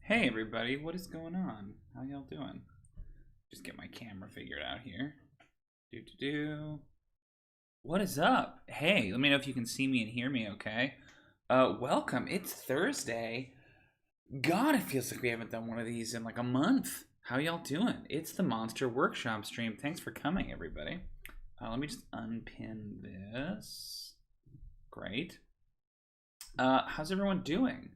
Hey everybody, what is going on? How y'all doing? Just get my camera figured out here. Do. What is up? Hey, let me know if you can see me and hear me okay. Welcome. It's Thursday. God, it feels like we haven't done one of these in like a month. How y'all doing? It's the Monster Workshop stream. Thanks for coming, everybody. Let me just unpin this. Great. How's everyone doing?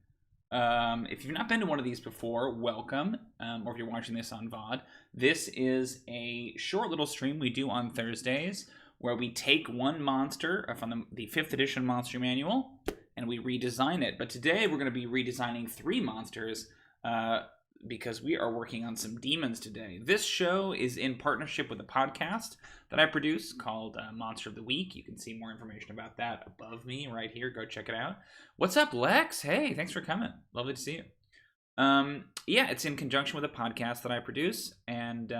If you've not been to one of these before, welcome. Or if you're watching this on VOD, this is a short little stream we do on Thursdays where we take one monster from the 5th edition monster manual and we redesign it. But today we're going to be redesigning 3 monsters because we are working on some demons today. This show is in partnership with a podcast that I produce called Monster of the Week. You can see more information about that above me right here. Go check it out. What's up, Lex? Hey, thanks for coming. Lovely to see you. Yeah, it's in conjunction with a podcast that I produce, and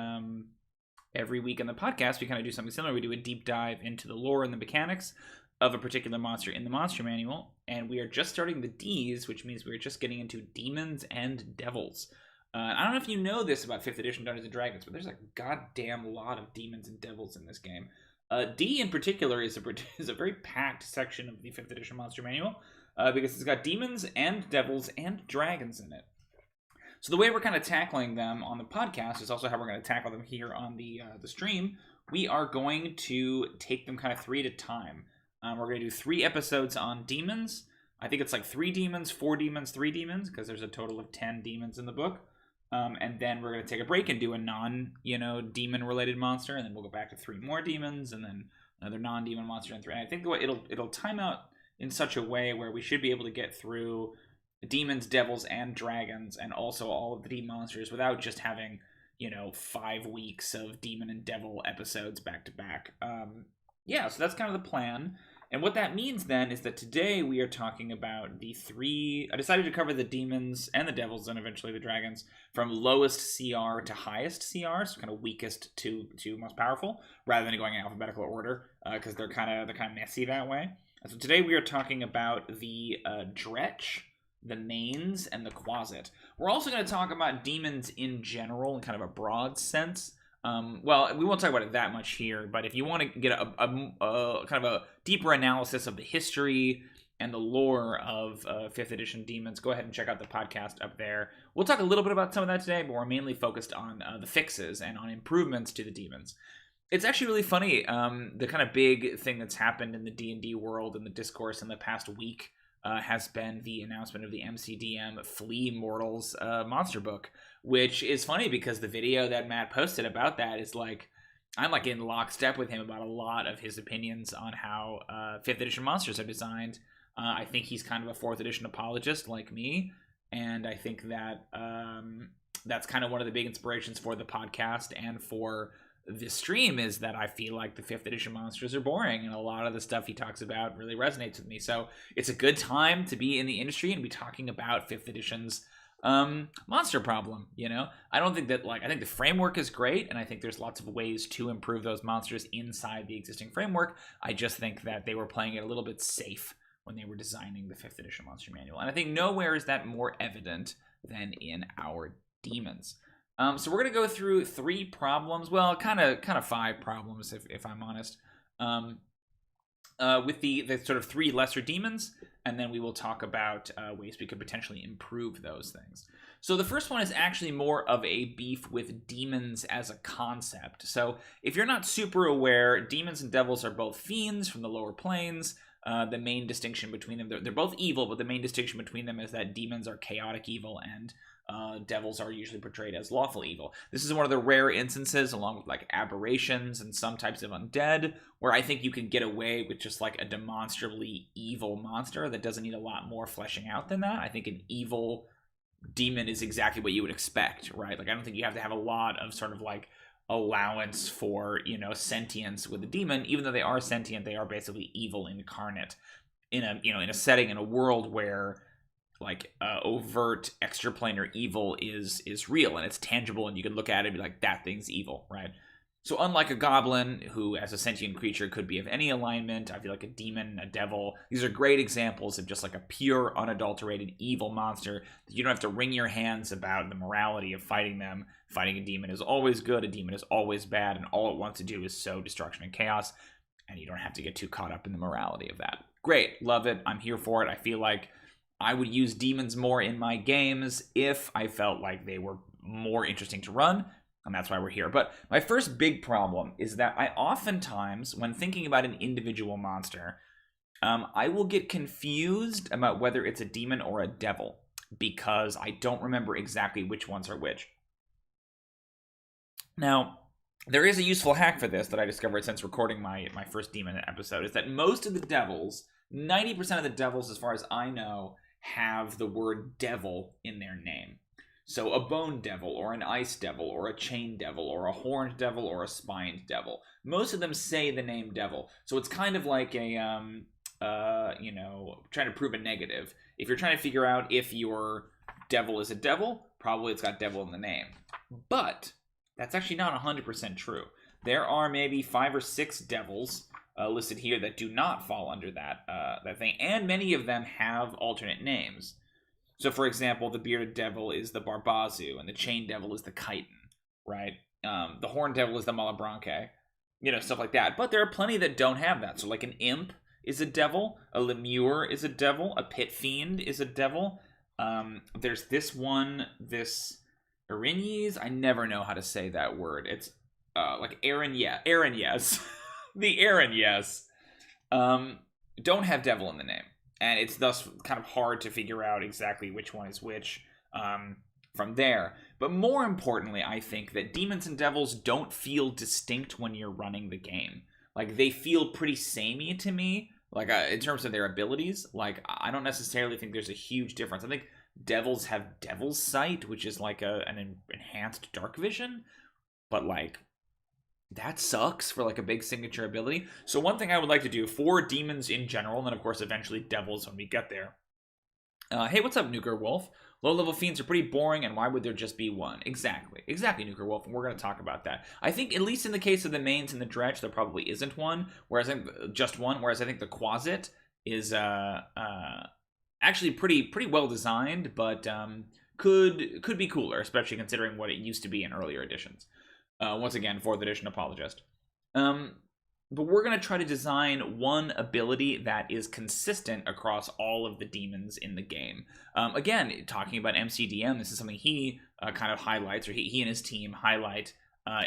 every week on the podcast we kind of do something similar. We do a deep dive into the lore and the mechanics of a particular monster in the monster manual, and we are just starting the Ds, which means we're just getting into demons and devils. I don't know if you know this about 5th edition Dungeons & Dragons, but there's a goddamn lot of demons and devils in this game. D in particular is a very packed section of the 5th edition monster manual because it's got demons and devils and dragons in it. So the way we're kind of tackling them on the podcast is also how we're going to tackle them here on the stream. We are going to take them kind of 3 at a time. We're going to do 3 episodes on demons. I think it's like 3 demons, 4 demons, 3 demons, because there's a total of 10 demons in the book. And then we're going to take a break and do a demon-related monster, and then we'll go back to 3 more demons, and then another non-demon monster, and 3. And I think it'll time out in such a way where we should be able to get through demons, devils, and dragons, and also all of the demon monsters without just having 5 weeks of demon and devil episodes back to back. Yeah, so that's kind of the plan. And what that means then is that today we are talking about the 3... I decided to cover the demons and the devils and eventually the dragons from lowest CR to highest CR, so kind of weakest to most powerful, rather than going in alphabetical order, because they're kind of messy that way. So today we are talking about the dretch, the mains, and the quasit. We're also going to talk about demons in general in kind of a broad sense. Well, we won't talk about it that much here, but if you want to get a kind of a deeper analysis of the history and the lore of 5th edition demons, go ahead and check out the podcast up there. We'll talk a little bit about some of that today, but we're mainly focused on the fixes and on improvements to the demons. It's actually really funny. The kind of big thing that's happened in the D&D world and the discourse in the past week has been the announcement of the MCDM Flee Mortals monster book, which is funny because the video that Matt posted about that is like, I'm like in lockstep with him about a lot of his opinions on how 5th edition monsters are designed. I think he's kind of a 4th edition apologist like me, and I think that that's kind of one of the big inspirations for the podcast and for the stream is that I feel like the 5th edition monsters are boring, and a lot of the stuff he talks about really resonates with me. So it's a good time to be in the industry and be talking about 5th edition's monster problem. I don't think that I think the framework is great, and I think there's lots of ways to improve those monsters inside the existing framework. I just think that they were playing it a little bit safe when they were designing the 5th edition monster manual, and I think nowhere is that more evident than in our demons. So we're going to go through 3 problems. Well, kind of 5 problems, if I'm honest, with the sort of 3 lesser demons, and then we will talk about ways we could potentially improve those things. So the first one is actually more of a beef with demons as a concept. So if you're not super aware, demons and devils are both fiends from the lower planes. The main distinction between them, they're both evil, but the main distinction between them is that demons are chaotic evil and devils are usually portrayed as lawful evil. This is one of the rare instances, along with like aberrations and some types of undead, where I think you can get away with just like a demonstrably evil monster that doesn't need a lot more fleshing out than that. I think an evil demon is exactly what you would expect, right? Like I don't think you have to have a lot of sort of like allowance for sentience with a demon. Even though they are sentient, they are basically evil incarnate in a setting, in a world where like overt extraplanar evil is real and it's tangible, and you can look at it and be like, that thing's evil, right? So unlike a goblin, who as a sentient creature could be of any alignment, I feel like a demon, a devil, these are great examples of just like a pure, unadulterated evil monster that you don't have to wring your hands about the morality of fighting them. Fighting a demon is always good, a demon is always bad, and all it wants to do is sow destruction and chaos, and you don't have to get too caught up in the morality of that. Great, love it, I'm here for it. I feel like I would use demons more in my games if I felt like they were more interesting to run, and that's why we're here. But my first big problem is that I oftentimes, when thinking about an individual monster, I will get confused about whether it's a demon or a devil, because I don't remember exactly which ones are which. Now, there is a useful hack for this that I discovered since recording my first demon episode, is that most of the devils, 90% of the devils as far as I know, have the word devil in their name. So a bone devil, or an ice devil, or a chain devil, or a horned devil, or a spined devil. Most of them say the name devil. So it's kind of like a, trying to prove a negative. If you're trying to figure out if your devil is a devil, probably it's got devil in the name. But that's actually not 100% true. There are maybe 5 or 6 devils listed here that do not fall under that thing, and many of them have alternate names. So, for example, the bearded devil is the Barbazu, and the chain devil is the chitin, right? The horned devil is the Malabranque, stuff like that. But there are plenty that don't have that. So, like an imp is a devil, a lemure is a devil, a pit fiend is a devil. There's this one, this Erinyes. I never know how to say that word. It's like Erinyes. The Erinyes don't have devil in the name. And it's thus kind of hard to figure out exactly which one is which from there. But more importantly, I think that demons and devils don't feel distinct when you're running the game. Like, they feel pretty samey to me, like in terms of their abilities. Like, I don't necessarily think there's a huge difference. I think devils have Devil's Sight, which is like an enhanced dark vision. But, like, that sucks for like a big signature ability. So one thing I would like to do for demons in general, and then of course eventually devils when we get there. Hey, what's up, Nuker Wolf? Low-level fiends are pretty boring, and why would there just be one? Exactly, Nuker Wolf, and we're going to talk about that. I think, at least in the case of the mains and the dretch, there probably isn't one, whereas I think the quasit is actually pretty well designed, but could be cooler, especially considering what it used to be in earlier editions. Once again, 4th edition apologist. But we're going to try to design one ability that is consistent across all of the demons in the game. Again, talking about MCDM, this is something he kind of highlights, or he and his team highlight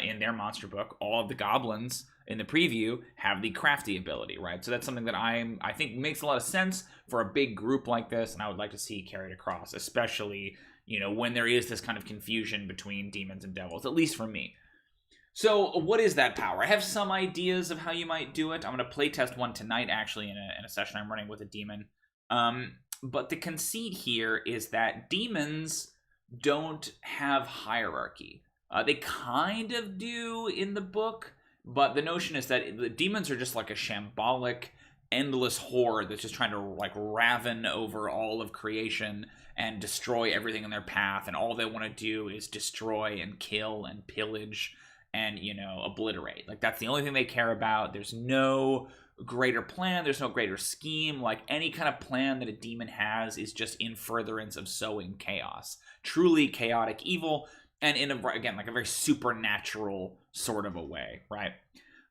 in their monster book. All of the goblins in the preview have the crafty ability, right? So that's something that I think makes a lot of sense for a big group like this, and I would like to see carried across, especially, when there is this kind of confusion between demons and devils, at least for me. So what is that power? I have some ideas of how you might do it. I'm going to playtest one tonight, actually, in a session I'm running with a demon. But the conceit here is that demons don't have hierarchy. They kind of do in the book, but the notion is that the demons are just like a shambolic, endless horde that's just trying to like raven over all of creation and destroy everything in their path, and all they want to do is destroy and kill and pillage and, obliterate. Like, that's the only thing they care about. There's no greater plan. There's no greater scheme. Like, any kind of plan that a demon has is just in furtherance of sowing chaos. Truly chaotic evil, and in a very supernatural sort of a way, right?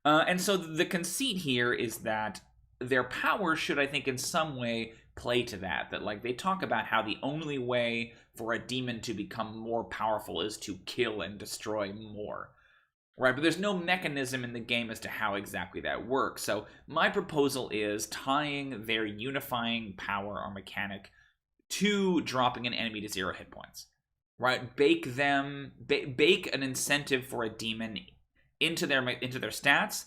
And so the conceit here is that their power should, I think, in some way play to that. That, like, they talk about how the only way for a demon to become more powerful is to kill and destroy more. Right, but there's no mechanism in the game as to how exactly that works. So my proposal is tying their unifying power or mechanic to dropping an enemy to 0 hit points. Right, bake an incentive for a demon into their stats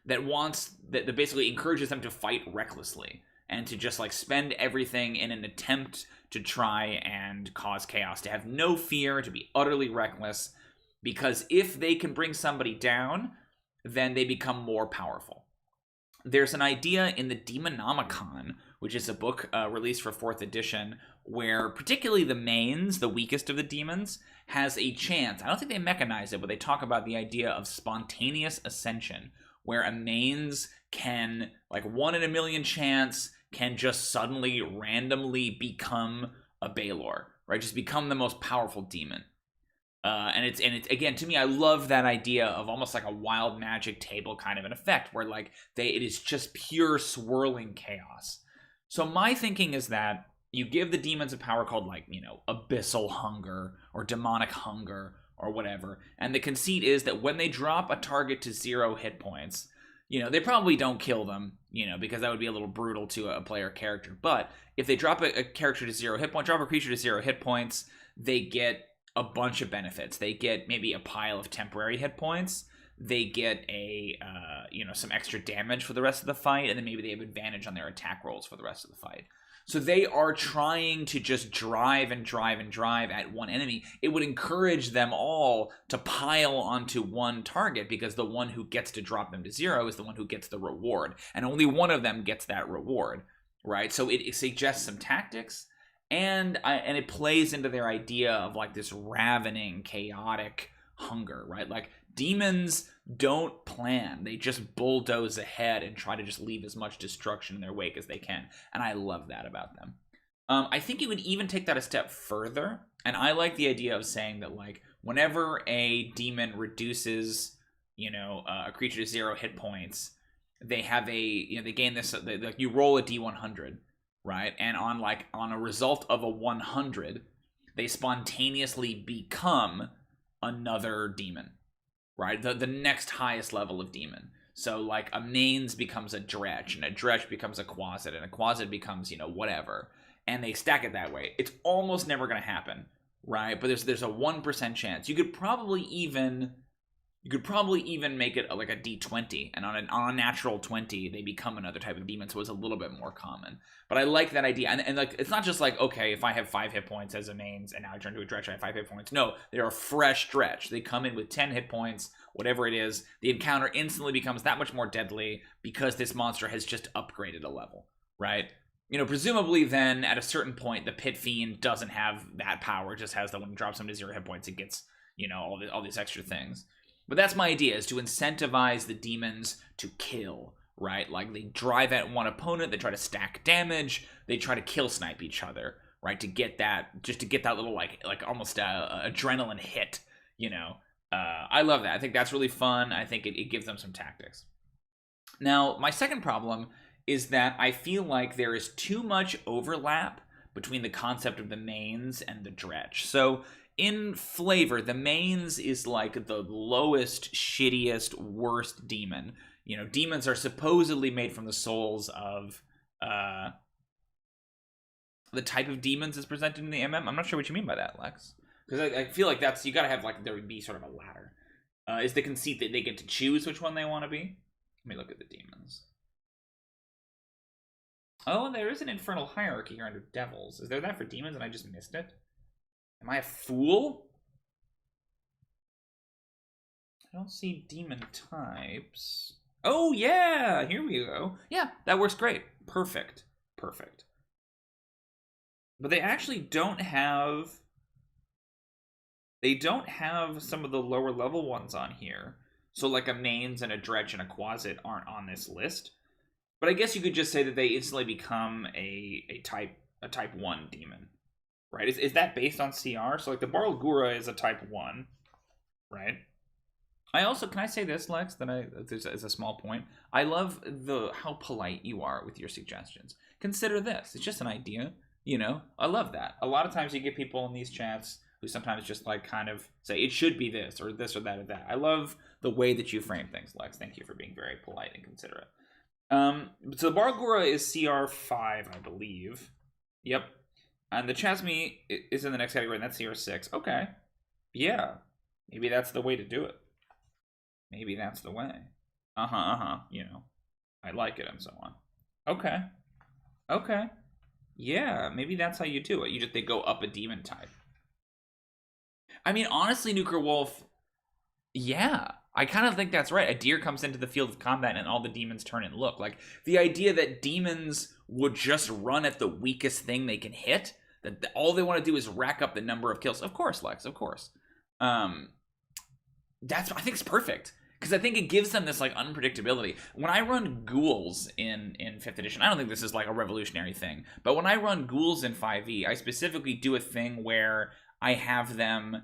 that basically encourages them to fight recklessly and to just like spend everything in an attempt to try and cause chaos, to have no fear, to be utterly reckless. Because if they can bring somebody down, then they become more powerful. There's an idea in the Demonomicon which is a book released for 4th edition, where particularly the mains, the weakest of the demons, has a chance. I don't think they mechanize it, but they talk about the idea of spontaneous ascension, where a mains can, like 1 in a million chance, can just suddenly randomly become a Balor, right? Just become the most powerful demon. And it's again, to me, I love that idea of almost like a wild magic table kind of an effect, where like it is just pure swirling chaos. So my thinking is that you give the demons a power called, like, you know, abyssal hunger or demonic hunger or whatever, and the conceit is that when they drop a target to 0 hit points, you know, they probably don't kill them, you know, because that would be a little brutal to a player character. But if they drop a character to 0 hit points, drop a creature to 0 hit points, they get a bunch of benefits. They get maybe a pile of temporary hit points. They get a, you know, some extra damage for the rest of the fight, and then maybe they have advantage on their attack rolls for the rest of the fight. So they are trying to just drive and drive and drive at one enemy. It would encourage them all to pile onto one target, because the one who gets to drop them to 0 is the one who gets the reward. And only one of them gets that reward, right? So it suggests some tactics, and it plays into their idea of like this ravening, chaotic hunger, right? Like demons don't plan. They just bulldoze ahead and try to just leave as much destruction in their wake as they can. And I love that about them. I think it would even take that a step further. And I like the idea of saying that, like, whenever a demon reduces, you know, a creature to 0 hit points, they have they gain this, like, you roll a D100, right? And on a result of a 100, they spontaneously become another demon. Right, the next highest level of demon. So like a mains becomes a dretch, and a dretch becomes a quasit, and a quasit becomes, you know, whatever. And they stack it that way. It's almost never going to happen, right? But there's a 1% chance. You could probably even make it like a D20, and on a natural 20, they become another type of demon, so it's a little bit more common. But I like that idea, and like, it's not just like, okay, if I have 5 hit points as a mains, and now I turn to a dretch, I have 5 hit points. No, they're a fresh dretch. They come in with 10 hit points, whatever it is. The encounter instantly becomes that much more deadly, because this monster has just upgraded a level, right? You know, presumably then, at a certain point, the Pit Fiend doesn't have that power, it just has that when it drops them to 0 hit points, it gets, you know, all these extra things. But that's my idea, is to incentivize the demons to kill, right? Like, they drive at one opponent, they try to stack damage, they try to kill snipe each other, right? To get that little, like almost adrenaline hit, you know? I love that. I think that's really fun. I think it gives them some tactics. Now, my second problem is that I feel like there is too much overlap between the concept of the mains and the dretch. So, in flavor, the mains is like the lowest, shittiest, worst demon. You know, demons are supposedly made from the souls of the type of demons is presented in the MM. I'm not sure what you mean by that, Lex. Because I feel like you gotta have, like, there would be sort of a ladder. Is the conceit that they get to choose which one they want to be? Let me look at the demons. Oh, there is an infernal hierarchy here under devils. Is there that for demons and I just missed it? Am I a fool? I don't see demon types. Oh, yeah! Here we go. Yeah, that works great. Perfect. Perfect. But they actually don't have... They don't have some of the lower level ones on here. So like a mains and a dretch and a quasit aren't on this list. But I guess you could just say that they instantly become a type 1 demon. Right? Is that based on CR? So like the Barlgura is a type 1. Right? I also, can I say this, Lex, as a small point? I love how polite you are with your suggestions. Consider this. It's just an idea. You know? I love that. A lot of times you get people in these chats who sometimes just like kind of say, it should be this or that or that. I love the way that you frame things, Lex. Thank you for being very polite and considerate. So the Barlgura is CR5, I believe. Yep. And the Chasmi is in the next category, and that's CR6. Okay. Yeah. Maybe that's the way to do it. Maybe that's the way. You know. I like it and so on. Okay. Okay. Yeah, maybe that's how you do it. They go up a demon type. I mean, honestly, Nuker Wolf, yeah. I kind of think that's right. A deer comes into the field of combat and all the demons turn and look. Like, the idea that demons would just run at the weakest thing they can hit, that all they want to do is rack up the number of kills. Of course, Lex, of course. I think it's perfect. Because I think it gives them this, like, unpredictability. When I run ghouls in 5th edition, I don't think this is, like, a revolutionary thing. But when I run ghouls in 5e, I specifically do a thing where I have them...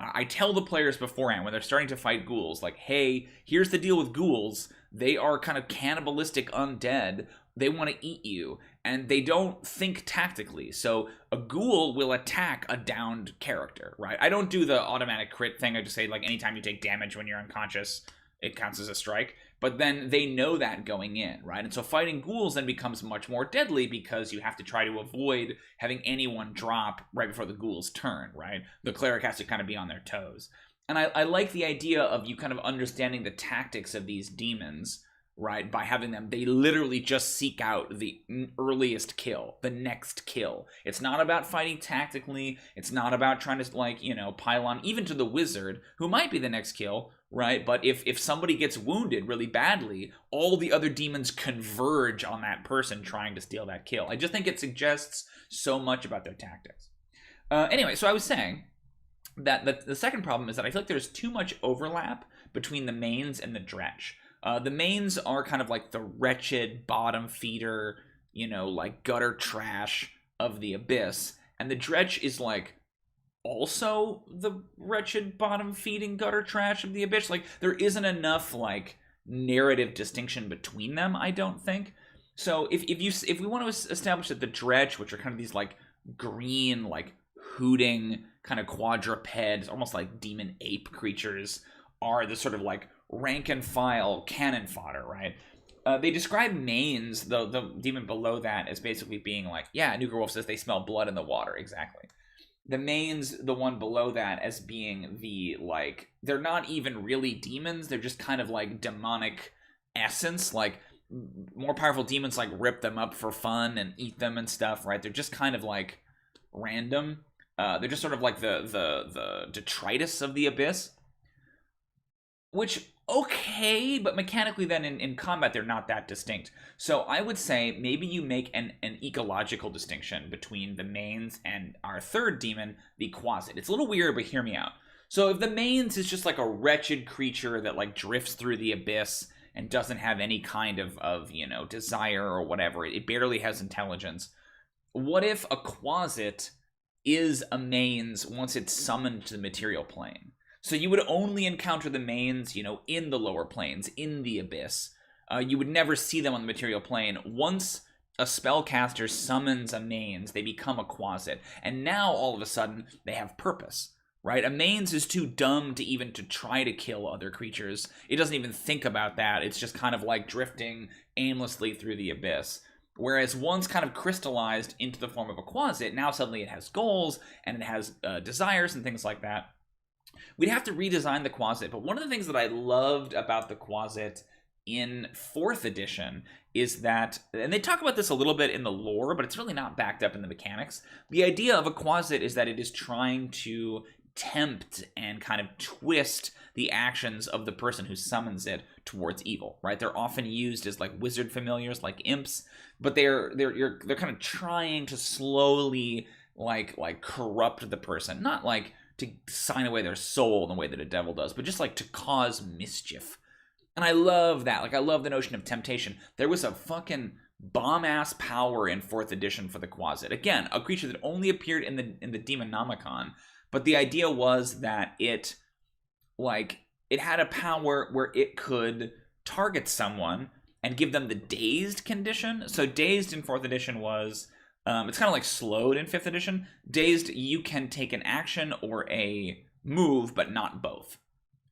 I tell the players beforehand, when they're starting to fight ghouls, like, hey, here's the deal with ghouls. They are kind of cannibalistic undead. They want to eat you. And they don't think tactically. So a ghoul will attack a downed character, right? I don't do the automatic crit thing. I just say, like, anytime you take damage when you're unconscious, it counts as a strike. But then they know that going in, right? And so fighting ghouls then becomes much more deadly because you have to try to avoid having anyone drop right before the ghoul's turn, right? The cleric has to kind of be on their toes. And I like the idea of you kind of understanding the tactics of these demons, right? By having them, they literally just seek out the earliest kill, the next kill. It's not about fighting tactically. It's not about trying to, like, you know, pile on even to the wizard, who might be the next kill, right? But if somebody gets wounded really badly, all the other demons converge on that person trying to steal that kill. I just think it suggests so much about their tactics. Anyway, so I was saying that the second problem is that I feel like there's too much overlap between the mains and the dretch. The mains are kind of like the wretched bottom feeder, you know, like gutter trash of the abyss. And the dretch is like also the wretched bottom feeding gutter trash of the abyss. Like, there isn't enough, like, narrative distinction between them, I don't think. So if we want to establish that the dretch, which are kind of these, like, green, like, hooting kind of quadrupeds, almost like demon ape creatures, are the sort of, like, rank and file cannon fodder, right? They describe mains, the demon below that, as basically being like, yeah, Nukerwolf says they smell blood in the water, exactly. The mains, the one below that, as being the, like, they're not even really demons, they're just kind of like demonic essence, like, more powerful demons, like, rip them up for fun and eat them and stuff, right? They're just kind of, like, random. They're just sort of like the detritus of the abyss. Which, okay, but mechanically then in combat they're not that distinct. So I would say maybe you make an ecological distinction between the mains and our third demon, the quasit. It's a little weird, but hear me out. So if the mains is just like a wretched creature that, like, drifts through the abyss and doesn't have any kind of you know, desire or whatever, it barely has intelligence. What if a quasit is a mains once it's summoned to the material plane? So you would only encounter the mains, you know, in the lower planes, in the abyss. You would never see them on the material plane. Once a spellcaster summons a mains, they become a quasit. And now, all of a sudden, they have purpose, right? A mains is too dumb to even to try to kill other creatures. It doesn't even think about that. It's just kind of like drifting aimlessly through the abyss. Whereas once kind of crystallized into the form of a quasit, now suddenly it has goals, and it has desires and things like that. We'd have to redesign the quasit, but one of the things that I loved about the quasit in 4th edition is that, and they talk about this a little bit in the lore, but it's really not backed up in the mechanics. The idea of a quasit is that it is trying to tempt and kind of twist the actions of the person who summons it towards evil, right? They're often used as, like, wizard familiars, like imps, but they're kind of trying to slowly like corrupt the person, not like to sign away their soul in the way that a devil does, but just like to cause mischief. And I love that. Like, I love the notion of temptation. There was a fucking bomb-ass power in 4th edition for the quasit. Again, a creature that only appeared in the Demonomicon, but the idea was that it had a power where it could target someone and give them the dazed condition. So dazed in 4th edition was... it's kind of like slowed in 5th edition. Dazed, you can take an action or a move, but not both,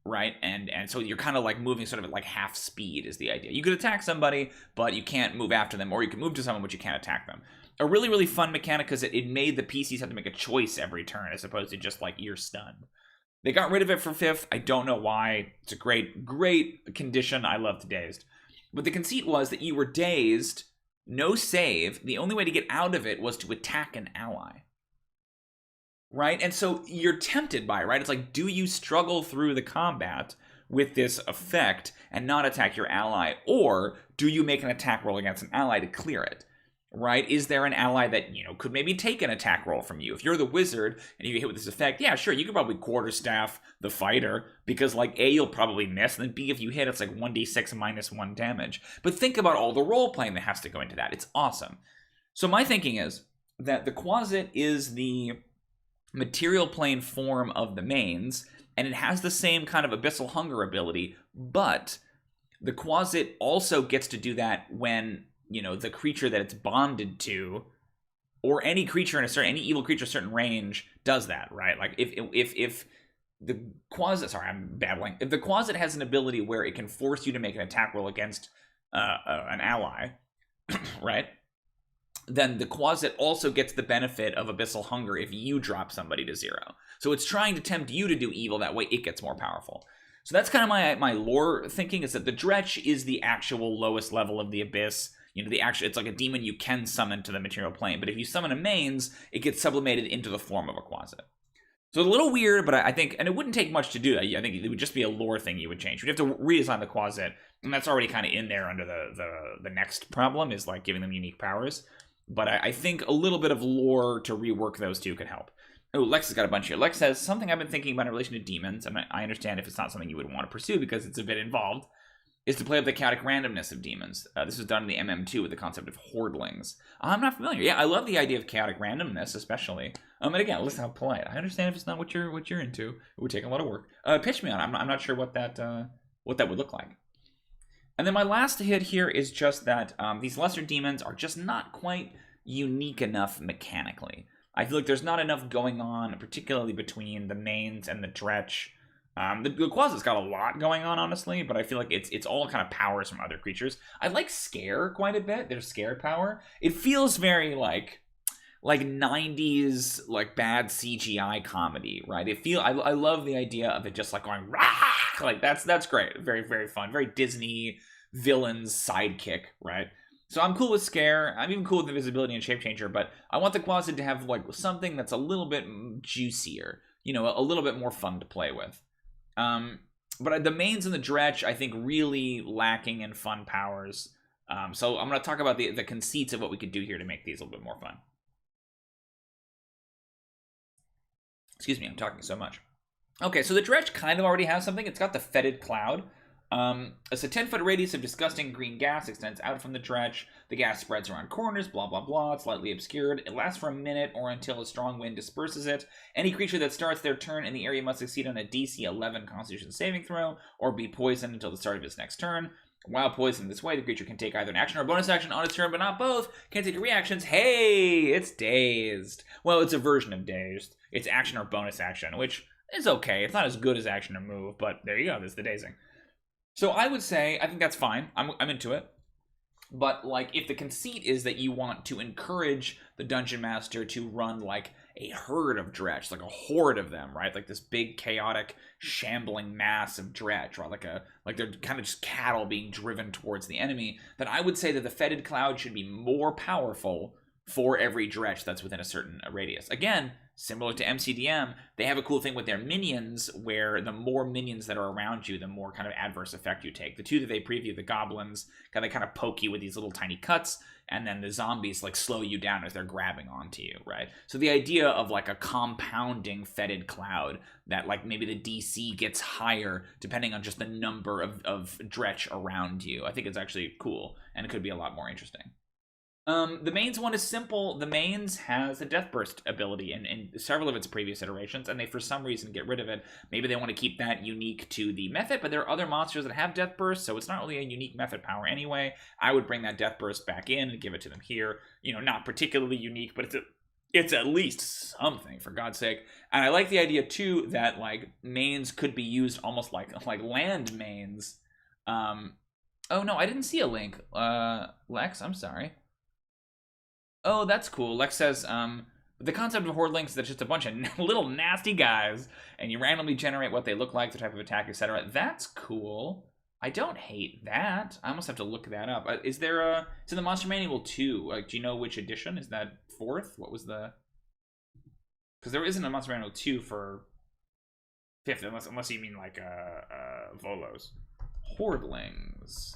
right? And so you're kind of like moving sort of at like half speed is the idea. You could attack somebody, but you can't move after them, or you can move to someone, but you can't attack them. A really, really fun mechanic because it made the PCs have to make a choice every turn as opposed to just like, you're stunned. They got rid of it for 5th. I don't know why. It's a great, great condition. I loved Dazed. But the conceit was that you were dazed, no save, the only way to get out of it was to attack an ally. Right? And so you're tempted by it, right? It's like, do you struggle through the combat, with this effect and not attack your ally? Or do you make an attack roll against an ally to clear it? Right? Is there an ally that, you know, could maybe take an attack roll from you? If you're the wizard and you get hit with this effect, yeah, sure, you could probably quarterstaff the fighter because, like, A, you'll probably miss, and then B, if you hit, it's like 1d6 minus 1 damage. But think about all the role playing that has to go into that. It's awesome. So my thinking is that the quasit is the material plane form of the mains, and it has the same kind of abyssal hunger ability, but the quasit also gets to do that when, you know, the creature that it's bonded to, or any creature in a certain, any evil creature in a certain range does that, right? Like if the quasit, sorry, I'm babbling. If the quasit has an ability where it can force you to make an attack roll against an ally, right? Then the quasit also gets the benefit of abyssal hunger if you drop somebody to 0. So it's trying to tempt you to do evil, that way it gets more powerful. So that's kind of my lore thinking, is that the dretch is the actual lowest level of the abyss. You know, it's like a demon you can summon to the material plane, but if you summon a mains, it gets sublimated into the form of a quasit. So a little weird, but I think, and it wouldn't take much to do that. I think it would just be a lore thing you would change. You'd have to redesign the quasit, and that's already kind of in there under the next problem, is like giving them unique powers. But I think a little bit of lore to rework those two could help. Oh, Lex has got a bunch here. Lex says, something I've been thinking about in relation to demons, and I understand if it's not something you would want to pursue because it's a bit involved, is to play up the chaotic randomness of demons. This was done in the MM2 with the concept of hordlings. I'm not familiar. Yeah, I love the idea of chaotic randomness, especially. And again, listen how polite. I understand if it's not what you're into. It would take a lot of work. Pitch me on it. I'm not sure what that would look like. And then my last hit here is just that these lesser demons are just not quite unique enough mechanically. I feel like there's not enough going on, particularly between the mains and the dretch. The quasit's got a lot going on, honestly, but I feel like it's all kind of powers from other creatures. I like scare quite a bit. There's scare power. It feels very like 90s like bad CGI comedy, right? I love the idea of it just like going rah, like that's great. Very, very fun. Very Disney villain's sidekick, right? So I'm cool with scare. I'm even cool with invisibility and shape changer, but I want the quasit to have like something that's a little bit juicier, you know, a little bit more fun to play with. But the mains and the dretch, I think, really lacking in fun powers. So I'm going to talk about the conceits of what we could do here to make these a little bit more fun. Excuse me, I'm talking so much. Okay, so the dretch kind of already has something. It's got the fetid cloud. It's a 10-foot radius of disgusting green gas extends out from the dretch. The gas spreads around corners, blah, blah, blah. It's slightly obscured. It lasts for a minute or until a strong wind disperses it. Any creature that starts their turn in the area must succeed on a DC 11 Constitution saving throw or be poisoned until the start of its next turn. While poisoned this way, the creature can take either an action or a bonus action on its turn, but not both. Can't take reactions. Hey, it's dazed. Well, it's a version of dazed. It's action or bonus action, which is okay. It's not as good as action or move, but there you go. There's the dazing. So I would say, I think that's fine. I'm into it. But, like, if the conceit is that you want to encourage the Dungeon Master to run, like, a herd of dretch, like a horde of them, right? Like this big, chaotic, shambling mass of dretch, right? Like they're kind of just cattle being driven towards the enemy, then I would say that the fetid cloud should be more powerful for every dretch that's within a certain radius. Again, similar to MCDM, they have a cool thing with their minions, where the more minions that are around you, the more kind of adverse effect you take. The two that they preview, the goblins, they kind of poke you with these little tiny cuts, and then the zombies like slow you down as they're grabbing onto you, right? So the idea of like a compounding fetid cloud that like maybe the DC gets higher depending on just the number of dretch around you, I think it's actually cool, and it could be a lot more interesting. The mains one is simple. The mains has the Death Burst ability in several of its previous iterations, and they for some reason get rid of it. Maybe they want to keep that unique to the method, but there are other monsters that have Death Burst, so it's not really a unique method power anyway. I would bring that Death Burst back in and give it to them here. You know, not particularly unique, but it's at least something, for God's sake. And I like the idea too that like mains could be used almost like land mains. Oh no, I didn't see a link. Lex, I'm sorry. Oh, that's cool. Lex says, the concept of horde links is that it's just a bunch of little nasty guys, and you randomly generate what they look like, the type of attack, etc. That's cool. I don't hate that. I almost have to look that up. Is there it's in the Monster Manual 2. Like, do you know which edition? Is that 4th? What was the... Because there isn't a Monster Manual 2 for 5th, unless you mean like Volos. Hordlings.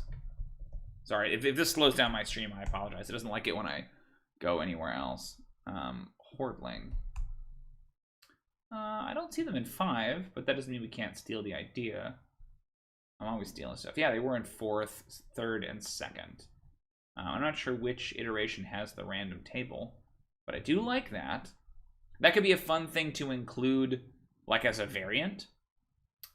Sorry, if this slows down my stream, I apologize. It doesn't like it when I go anywhere else. Hordling. I don't see them in 5, but that doesn't mean we can't steal the idea. I'm always stealing stuff. Yeah, they were in 4th, 3rd, and 2nd. I'm not sure which iteration has the random table, but I do like that. That could be a fun thing to include, like, as a variant.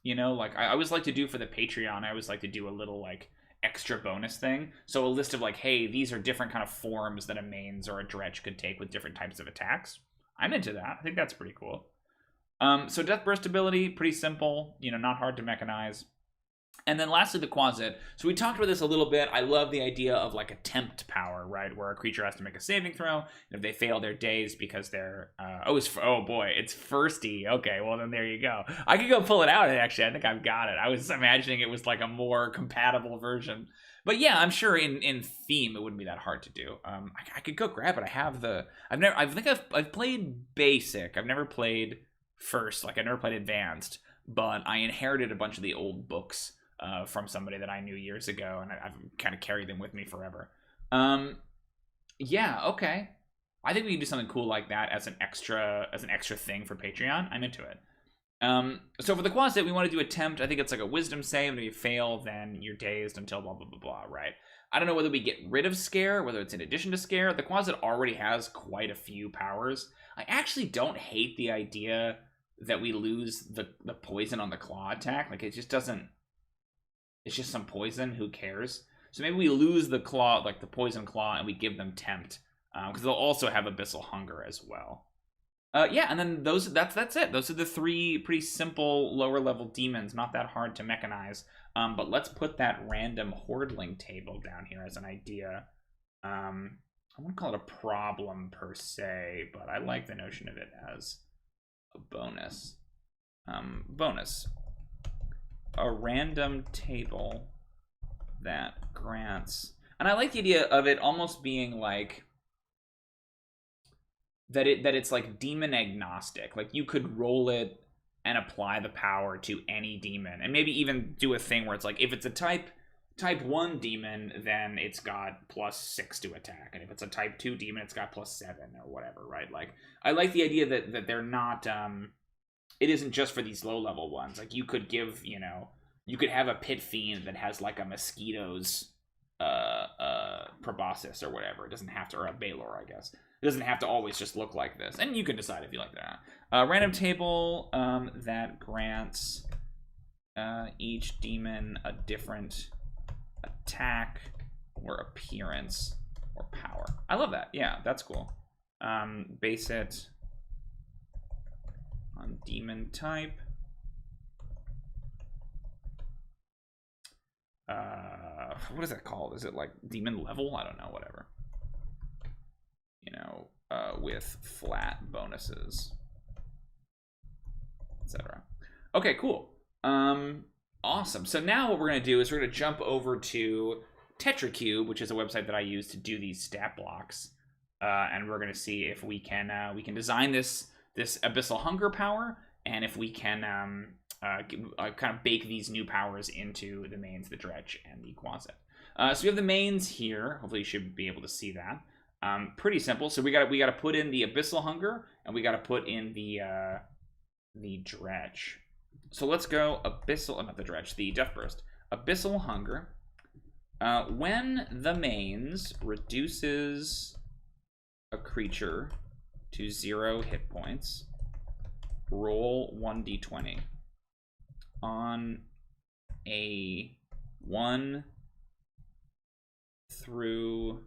You know, like, I always like to do for the Patreon, I always like to do a little, like, extra bonus thing. So a list of, like, hey, these are different kind of forms that a mains or a dretch could take with different types of attacks. I'm into that. I think that's pretty cool. So Death Burst ability, pretty simple, you know, not hard to mechanize. And then lastly, the quasit. So we talked about this a little bit. I love the idea of like a tempt power, right? Where a creature has to make a saving throw. And if they fail, they're dazed because they're, oh boy, it's firsty. Okay, well then there you go. I could go pull it out, actually. I think I've got it. I was imagining it was like a more compatible version. But yeah, I'm sure in theme, it wouldn't be that hard to do. I could go grab it. I have I've played basic. I've never played first, like I never played advanced, but I inherited a bunch of the old books from somebody that I knew years ago, and I've kind of carried them with me forever. Yeah, okay. I think we can do something cool like that as an extra thing for Patreon. I'm into it. So for the quasit, we want to do attempt. I think it's like a wisdom save, and if you fail, then you're dazed until blah blah blah blah, right? I don't know whether we get rid of scare, whether it's in addition to scare. The quasit already has quite a few powers. I actually don't hate the idea that we lose the poison on the claw attack. Like, it just doesn't... It's just some poison, who cares? So maybe we lose the claw, like the poison claw, and we give them tempt. Because they'll also have abyssal hunger as well. Yeah, and then that's it. Those are the 3 pretty simple lower level demons, not that hard to mechanize. But let's put that random hordling table down here as an idea. I wouldn't call it a problem per se, but I like the notion of it as a bonus. Bonus. A random table that grants... And I like the idea of it almost being like... That it's like demon agnostic. Like, you could roll it and apply the power to any demon. And maybe even do a thing where it's like, if it's a type 1 demon, then it's got +6 to attack. And if it's a type 2 demon, it's got +7 or whatever, right? Like, I like the idea that they're not... it isn't just for these low-level ones. Like, you could give, you know... You could have a pit fiend that has, like, a mosquito's proboscis or whatever. It doesn't have to... Or a Balor, I guess. It doesn't have to always just look like this. And you can decide if you like that. Random table that grants each demon a different attack or appearance or power. I love that. Yeah, that's cool. Base it on demon type. What is that called? Is it like demon level? I don't know, whatever. You know, with flat bonuses, etc. Okay, cool. Awesome. So now what we're going to do is we're going to jump over to TetraCube, which is a website that I use to do these stat blocks, and we're going to see if we can design this abyssal hunger power, and if we can kind of bake these new powers into the mains, the dretch, and the quasit. So we have the mains here. Hopefully you should be able to see that. Pretty simple. So we got to put in the abyssal hunger, and we got to put in the dretch. So let's go abyssal, not the dretch, the death burst. Abyssal hunger. When the mains reduces a creature to 0 hit points, roll 1d20. On a 1 through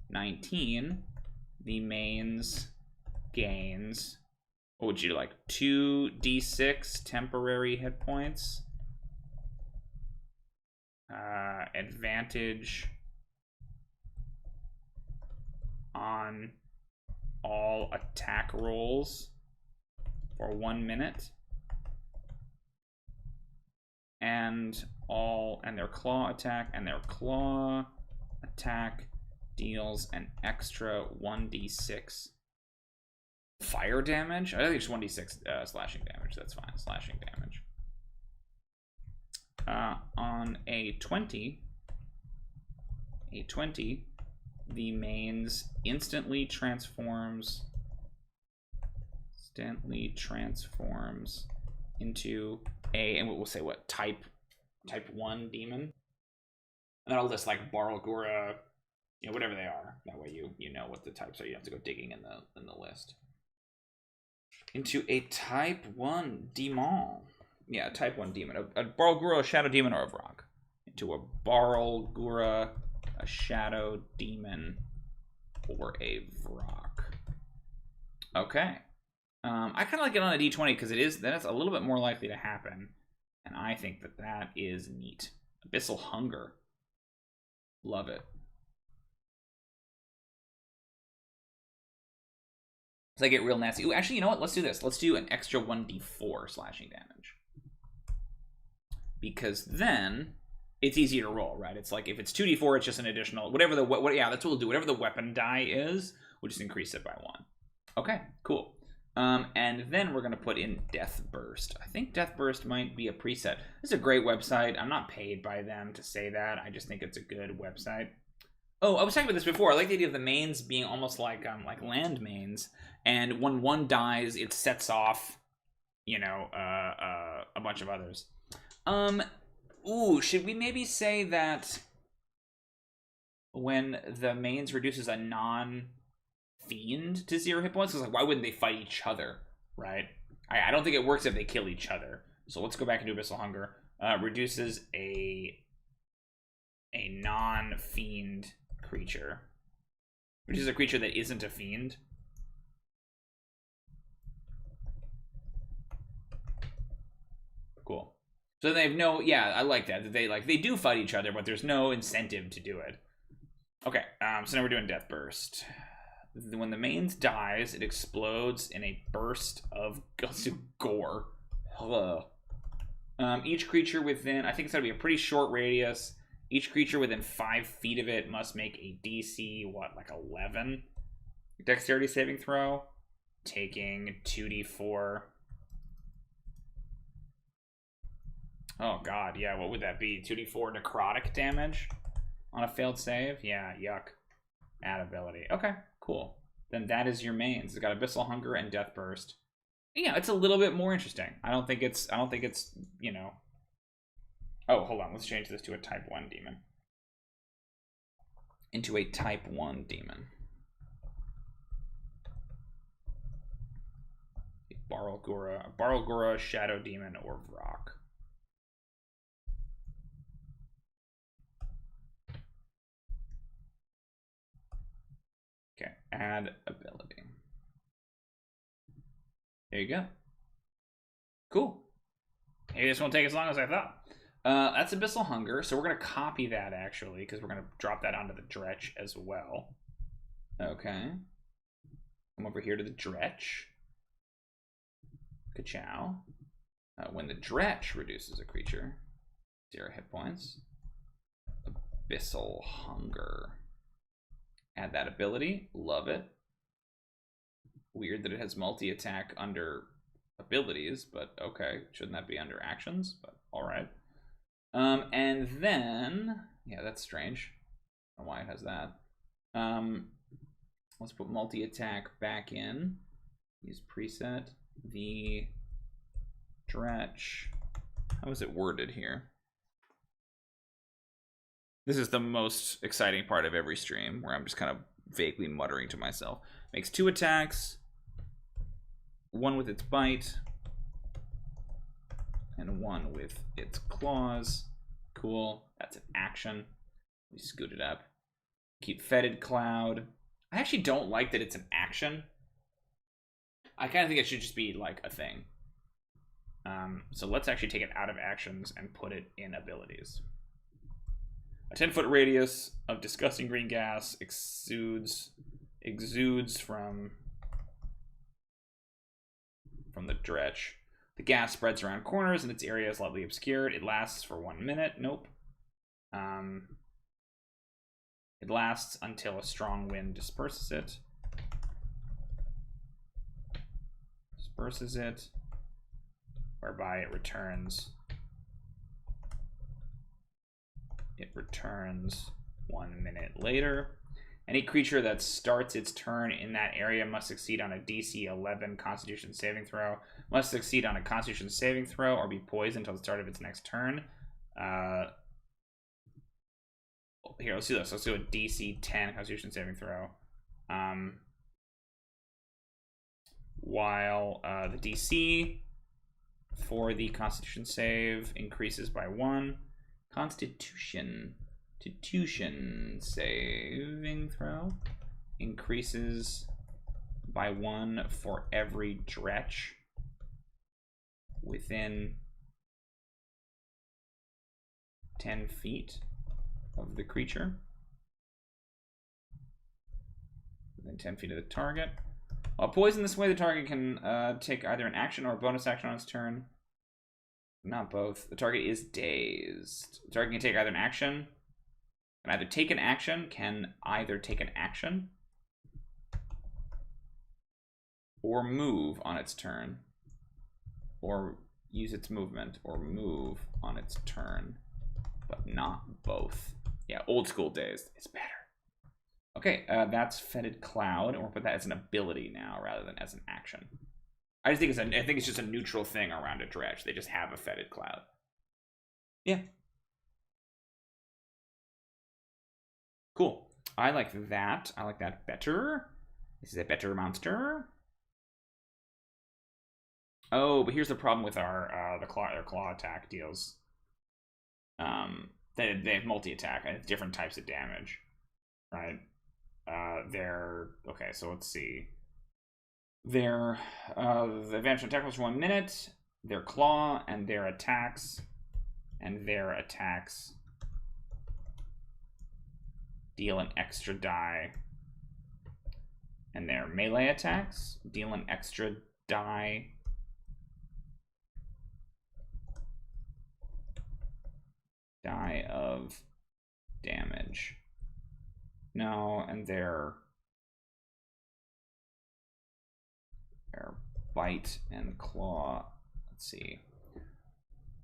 19, the mains gains, what would you like, 2d6 temporary hit points, advantage on all attack rolls for 1 minute, and their claw attack deals an extra 1d6 Fire damage? I think it's 1d6 slashing damage. That's fine. Slashing damage. On a 20, the mains instantly transforms into a, and we'll say what, type 1 demon. And I'll list like Barlgura, you know, whatever they are. That way you know what the types are. You don't have to go digging in the list. Into a type 1 demon. Yeah, type 1 demon. A Barlgura, a shadow demon, or a Vrock. Into a Barlgura, a shadow demon, or a Vrock. Okay. I kind of like it on a d20 because that's a little bit more likely to happen. And I think that is neat. Abyssal Hunger. Love it. So I get real nasty. Ooh, actually, you know what? Let's do this. Let's do an extra 1d4 slashing damage. Because then it's easier to roll, right? It's like if it's 2d4, it's just an additional, whatever yeah, that's what we'll do. Whatever the weapon die is, we'll just increase it by 1. Okay, cool. And then we're going to put in Death Burst. I think Death Burst might be a preset. This is a great website. I'm not paid by them to say that. I just think it's a good website. Oh, I was talking about this before. I like the idea of the mains being almost like land mains. And when one dies, it sets off, you know, a bunch of others. Ooh, should we maybe say that when the mains reduces a non-fiend to 0 hit points? Because like, why wouldn't they fight each other, right? I don't think it works if they kill each other. So let's go back and do Abyssal Hunger. Reduces a non-fiend creature. Which is a creature that isn't a fiend. Cool. So they have no, yeah, I like that. They do fight each other, but there's no incentive to do it. Okay, so now we're doing Death Burst. When the mains dies, it explodes in a burst of gore. Hello. Each creature within, I think it's going to be a pretty short radius. Each creature within 5 feet of it must make a DC, like 11? Dexterity saving throw. Taking 2d4. Oh god, yeah, what would that be? 2d4 necrotic damage on a failed save? Yeah, yuck. Add ability. Okay, cool. Then that is your mains. It's got Abyssal Hunger and Death Burst. Yeah, it's a little bit more interesting. I don't think it's, you know. Oh, hold on. Let's change this to a type 1 demon. Into a type 1 demon. Barlgura, Shadow Demon, or Vrock. Okay, add ability. There you go. Cool. Maybe this won't take as long as I thought. That's Abyssal Hunger, so we're going to copy that, actually, because we're going to drop that onto the dretch as well. Okay. Come over here to the dretch. Ka-chow. When the dretch reduces a creature, 0 hit points. Abyssal Hunger. Add that ability. Love it. Weird that it has multi-attack under abilities, but okay. Shouldn't that be under actions? But alright. And then, yeah, that's strange. I don't know why it has that. Let's put multi-attack back in. Use preset. The dretch. How is it worded here? This is the most exciting part of every stream, where I'm just kind of vaguely muttering to myself. Makes 2 attacks. 1 with its bite. And 1 with its claws. Cool. That's an action. We scoot it up. Keep Fetid Cloud. I actually don't like that it's an action. I kind of think it should just be like a thing. So let's actually take it out of actions and put it in abilities. A 10-foot radius of disgusting green gas exudes from the dretch. The gas spreads around corners and its area is lightly obscured. It lasts for 1 minute. Nope. It lasts until a strong wind disperses it. disperses it, whereby it returns 1 minute later. Any creature that starts its turn in that area must succeed on a DC 11 Constitution saving throw, must succeed on a Constitution saving throw, or be poisoned until the start of its next turn. Here, let's do this. Let's do a DC 10 Constitution saving throw. While the DC for the Constitution save increases by 1. Constitution saving throw increases by 1 for every dretch within 10 feet of the creature. Within 10 feet of the target. While poisoned this way, the target can take either an action or a bonus action on its turn. Not both. The target is dazed. The target can take either an action, or move on its turn, or use its movement, or move on its turn, but not both. Yeah, old school dazed. It's better. Okay, that's Fetid Cloud, or put that as an ability now rather than as an action. I think it's just a neutral thing around a dretch. They just have a Fetid Cloud. Yeah. Cool. I like that. I like that better. This is a better monster. Oh, but here's the problem with our their claw attack deals. They have multi-attack and different types of damage, right? Okay, so let's see. Their the advantage on attack was 1 minute. Their claw and their attacks deal an extra die, and their melee attacks deal an extra die of damage. No, and their bite and claw. Let's see.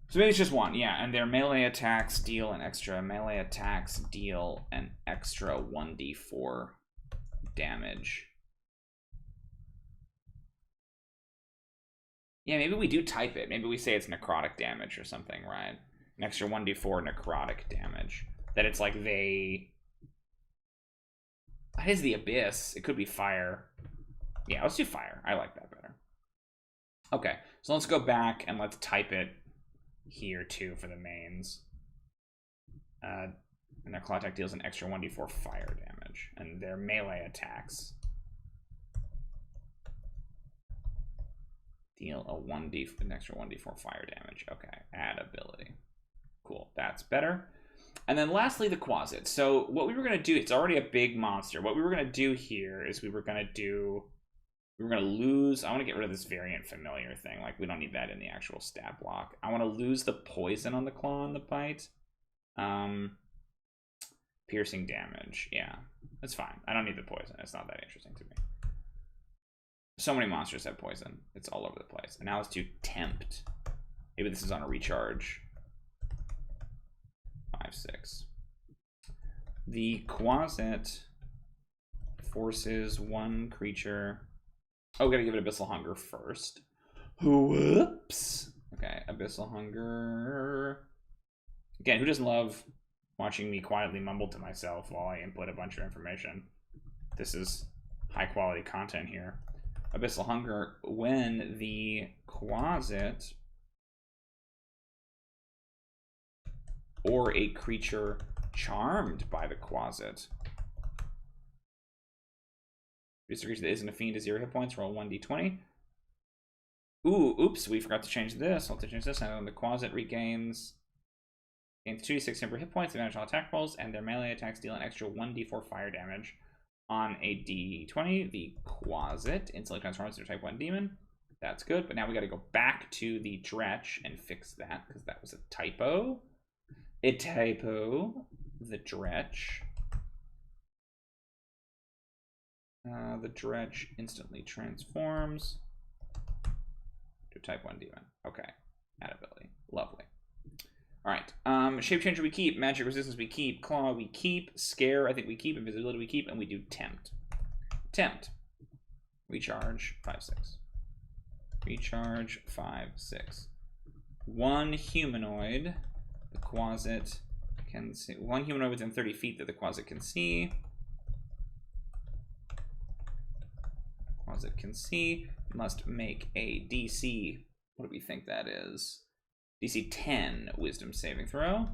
So maybe it's just 1, yeah. And their melee attacks deal an extra 1d4 damage. Yeah, maybe we do type it. Maybe we say it's necrotic damage or something, right? An extra 1d4 necrotic damage. That it's like they... That is the Abyss. It could be fire. Yeah, let's do fire. I like that better. Okay, so let's go back and let's type it here too for the mains. And their claw attack deals an extra 1d4 fire damage, and their melee attacks deal an extra 1d4 fire damage. Okay, add ability. Cool, that's better. And then lastly, the quasit. So what we were going to do, it's already a big monster. What we were going to do here is we were going to lose, I want to get rid of this variant familiar thing. Like, we don't need that in the actual stat block. I want to lose the poison on the claw and the bite. Piercing damage. Yeah, that's fine. I don't need the poison. It's not that interesting to me. So many monsters have poison. It's all over the place. And now let's do tempt. Maybe this is on a recharge. 5/6. The quasit forces one creature. Oh, we gotta give it Abyssal Hunger first. Whoops. Okay, Abyssal Hunger. Again, who doesn't love watching me quietly mumble to myself while I input a bunch of information? This is high quality content here. Abyssal Hunger, when the quasit or a creature charmed by the quasit. This creature that isn't a fiend is 0 hit points, roll 1d20. Ooh, oops, we forgot to change this. I'll have to change this. And the quasit gains 2d6 number hit points, advantage on attack rolls, and their melee attacks deal an extra 1d4 fire damage on a d20. The quasit instantly transforms into type 1 demon. That's good, but now we got to go back to the dretch and fix that, because that was a typo. The dretch. The dretch instantly transforms. to type 1 demon. Okay. That ability. Lovely. Alright. Shape changer we keep. Magic resistance we keep. Claw we keep. Scare I think we keep. Invisibility we keep. And we do tempt. Tempt. Recharge 5/6. Recharge 5/6. One humanoid. The quasit can see. One humanoid within 30 feet that the quasit can see. Quasit can see. Must make a DC. What do we think that is? DC 10 wisdom saving throw.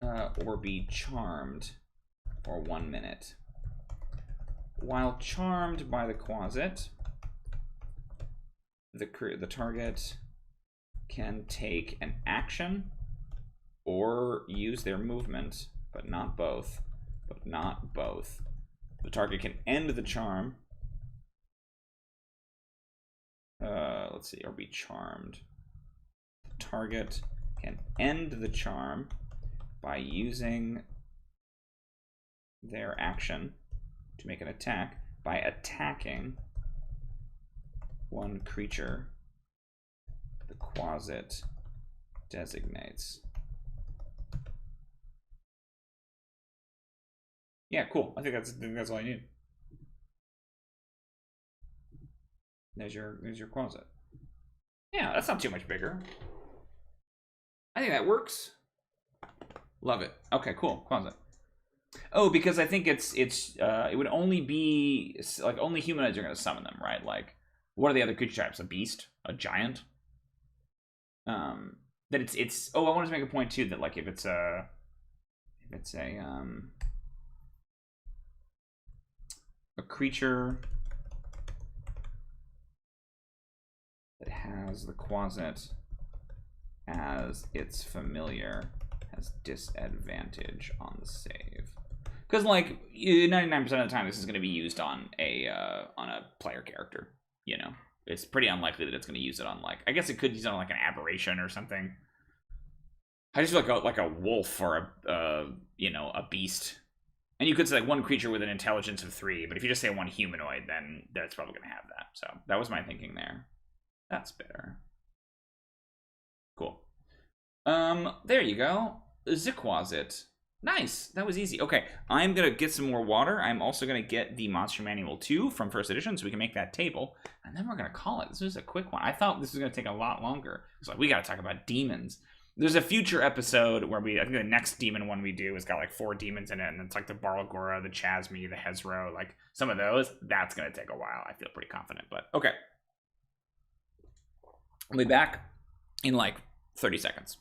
Or be charmed for 1 minute. While charmed by the quasit, the target can take an action or use their movement, but not both. But not both. The target can end the charm. Let's see, or be charmed. The target can end the charm by using their action to make an attack by attacking one creature the quasit designates. Yeah, cool. I think that's all I need. There's your quasit. Yeah, that's not too much bigger. I think that works. Love it. Okay, cool. Quasit. Oh, because I think it would only be like only humanoids are going to summon them, right? Like, what are the other creature types? A beast, a giant. That it's. Oh, I wanted to make a point too that like if it's a creature that has the quasit as its familiar has disadvantage on the save. Because like 99% of the time this is going to be used on a player character, you know. It's pretty unlikely that it's going to use it on like, I guess it could use it on like an aberration or something. I just feel like a wolf or a beast. And you could say like one creature with an intelligence of 3, but if you just say one humanoid, then that's probably going to have that. So that was my thinking there. That's better. Cool. There you go. Ziquasit. Nice. That was easy. Okay, I'm going to get some more water. I'm also going to get the Monster Manual 2 from first edition so we can make that table. And then we're going to call it. This was a quick one. I thought this was going to take a lot longer. It's like, we got to talk about demons. There's a future episode where I think the next demon one we do has got like 4 demons in it. And it's like the Barlgora, the Chasmi, the Hezro, like some of those. That's going to take a while. I feel pretty confident, but okay. I'll be back in like 30 seconds.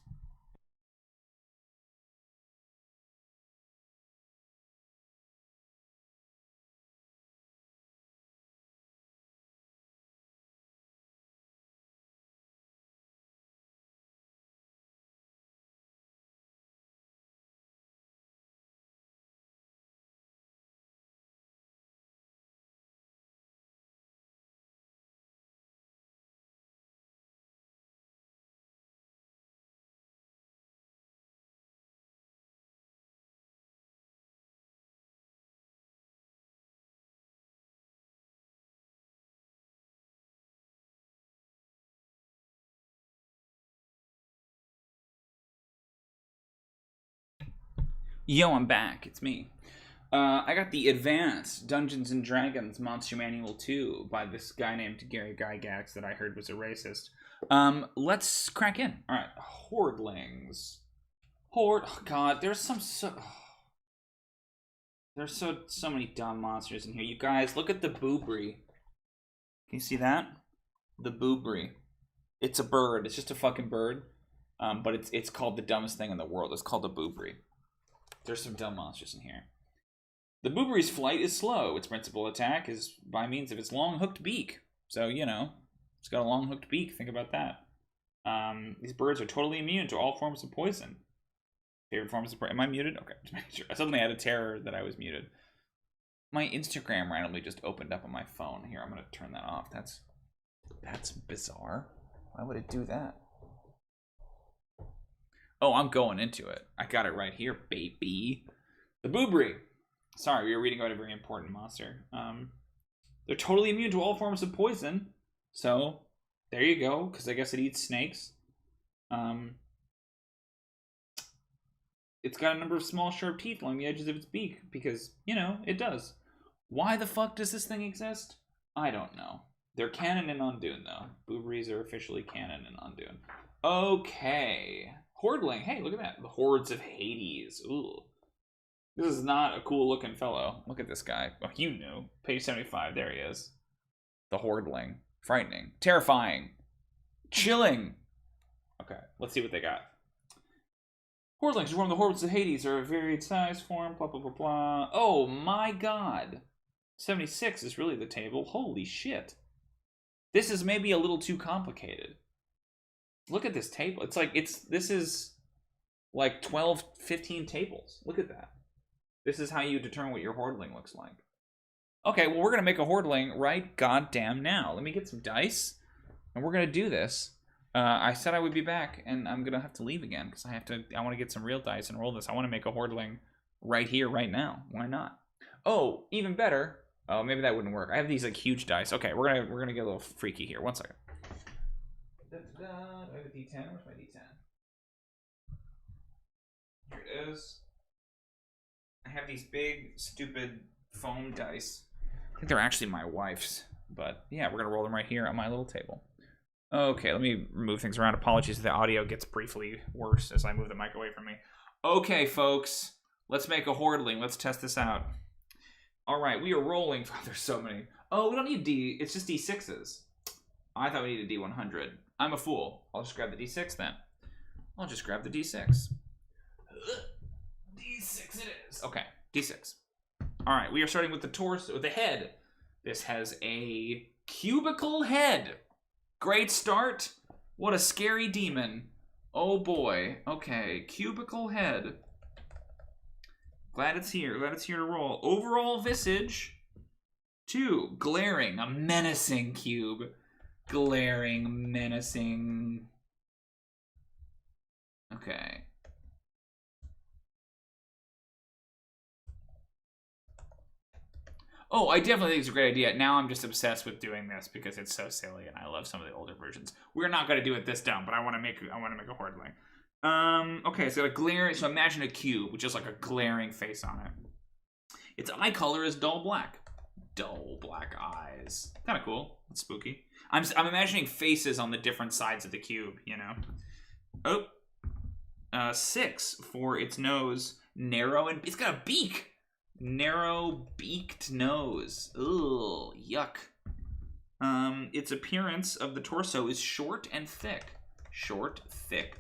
Yo, I'm back. It's me. I got the Advanced Dungeons and Dragons Monster Manual 2 by this guy named Gary Gygax that I heard was a racist. Let's crack in. All right, Hordlings. Horde. Oh God, there's so many dumb monsters in here. You guys, look at the Boobry. Can you see that? The Boobry. It's a bird. It's just a fucking bird. But it's called the dumbest thing in the world. It's called a Boobry. There's some dumb monsters in here. The Boobry's flight is slow. Its principal attack is by means of its long hooked beak. So, you know, it's got a long hooked beak. Think about that. These birds are totally immune to all forms of poison. Favorite forms of poison. Am I muted? Okay, just making sure. I suddenly had a terror that I was muted. My Instagram randomly just opened up on my phone. Here, I'm going to turn that off. That's bizarre. Why would it do that? Oh, I'm going into it. I got it right here, baby. The Boobry. Sorry, we were reading about a very important monster. They're totally immune to all forms of poison. So, there you go, because I guess it eats snakes. It's got a number of small, sharp teeth along the edges of its beak, because, you know, it does. Why the fuck does this thing exist? I don't know. They're canon in Undoon, though. Booberries are officially canon in Undoon. Okay. Hordling. Hey, look at that. The Hordes of Hades. Ooh. This is not a cool-looking fellow. Look at this guy. Oh, you knew. Page 75. There he is. The Hordling. Frightening. Terrifying. Chilling. Okay, let's see what they got. Hordlings who form the Hordes of Hades are a varied size, form, blah, blah, blah, blah. Oh, my God. 76 is really the table. Holy shit. This is maybe a little too complicated. Look at this table. It's like, this is like 12, 15 tables. Look at that. This is how you determine what your Hordling looks like. Okay, well, we're going to make a Hordling right goddamn now. Let me get some dice, and we're going to do this. I said I would be back, and I'm going to have to leave again, because I want to get some real dice and roll this. I want to make a Hordling right here, right now. Why not? Oh, even better. Oh, maybe that wouldn't work. I have these, like, huge dice. Okay, we're gonna get a little freaky here. 1 second. Do I have a D10? Where's my D10? Here it is. I have these big, stupid foam dice. I think they're actually my wife's. But, yeah, we're going to roll them right here on my little table. Okay, let me move things around. Apologies if the audio gets briefly worse as I move the mic away from me. Okay, folks. Let's make a Hordling. Let's test this out. All right, we are rolling. Oh, there's so many. Oh, we don't need D. It's just D6s. I thought we needed D100. I'm a fool. I'll just grab the D6 then. I'll just grab the D6. D6 it is. Okay, D6. All right, we are starting with the torso, the head. This has a cubical head. Great start. What a scary demon. Oh boy. Okay, cubical head. Glad it's here. Glad it's here to roll. Overall visage. 2. Glaring. A menacing cube. Glaring, menacing. Okay. Oh, I definitely think it's a great idea. Now I'm just obsessed with doing this because it's so silly and I love some of the older versions. We're not going to do it this dumb, but I want to make a Hordling. Okay, so a glaring. So imagine a cube with just like a glaring face on it. Its eye color is dull black. Dull black eyes. Kind of cool. It's spooky. I'm imagining faces on the different sides of the cube. You know. Oh. 6 for its nose. Narrow and it's got a beak. Narrow beaked nose. Ugh. Yuck. Its appearance of the torso is short and thick. Short, thick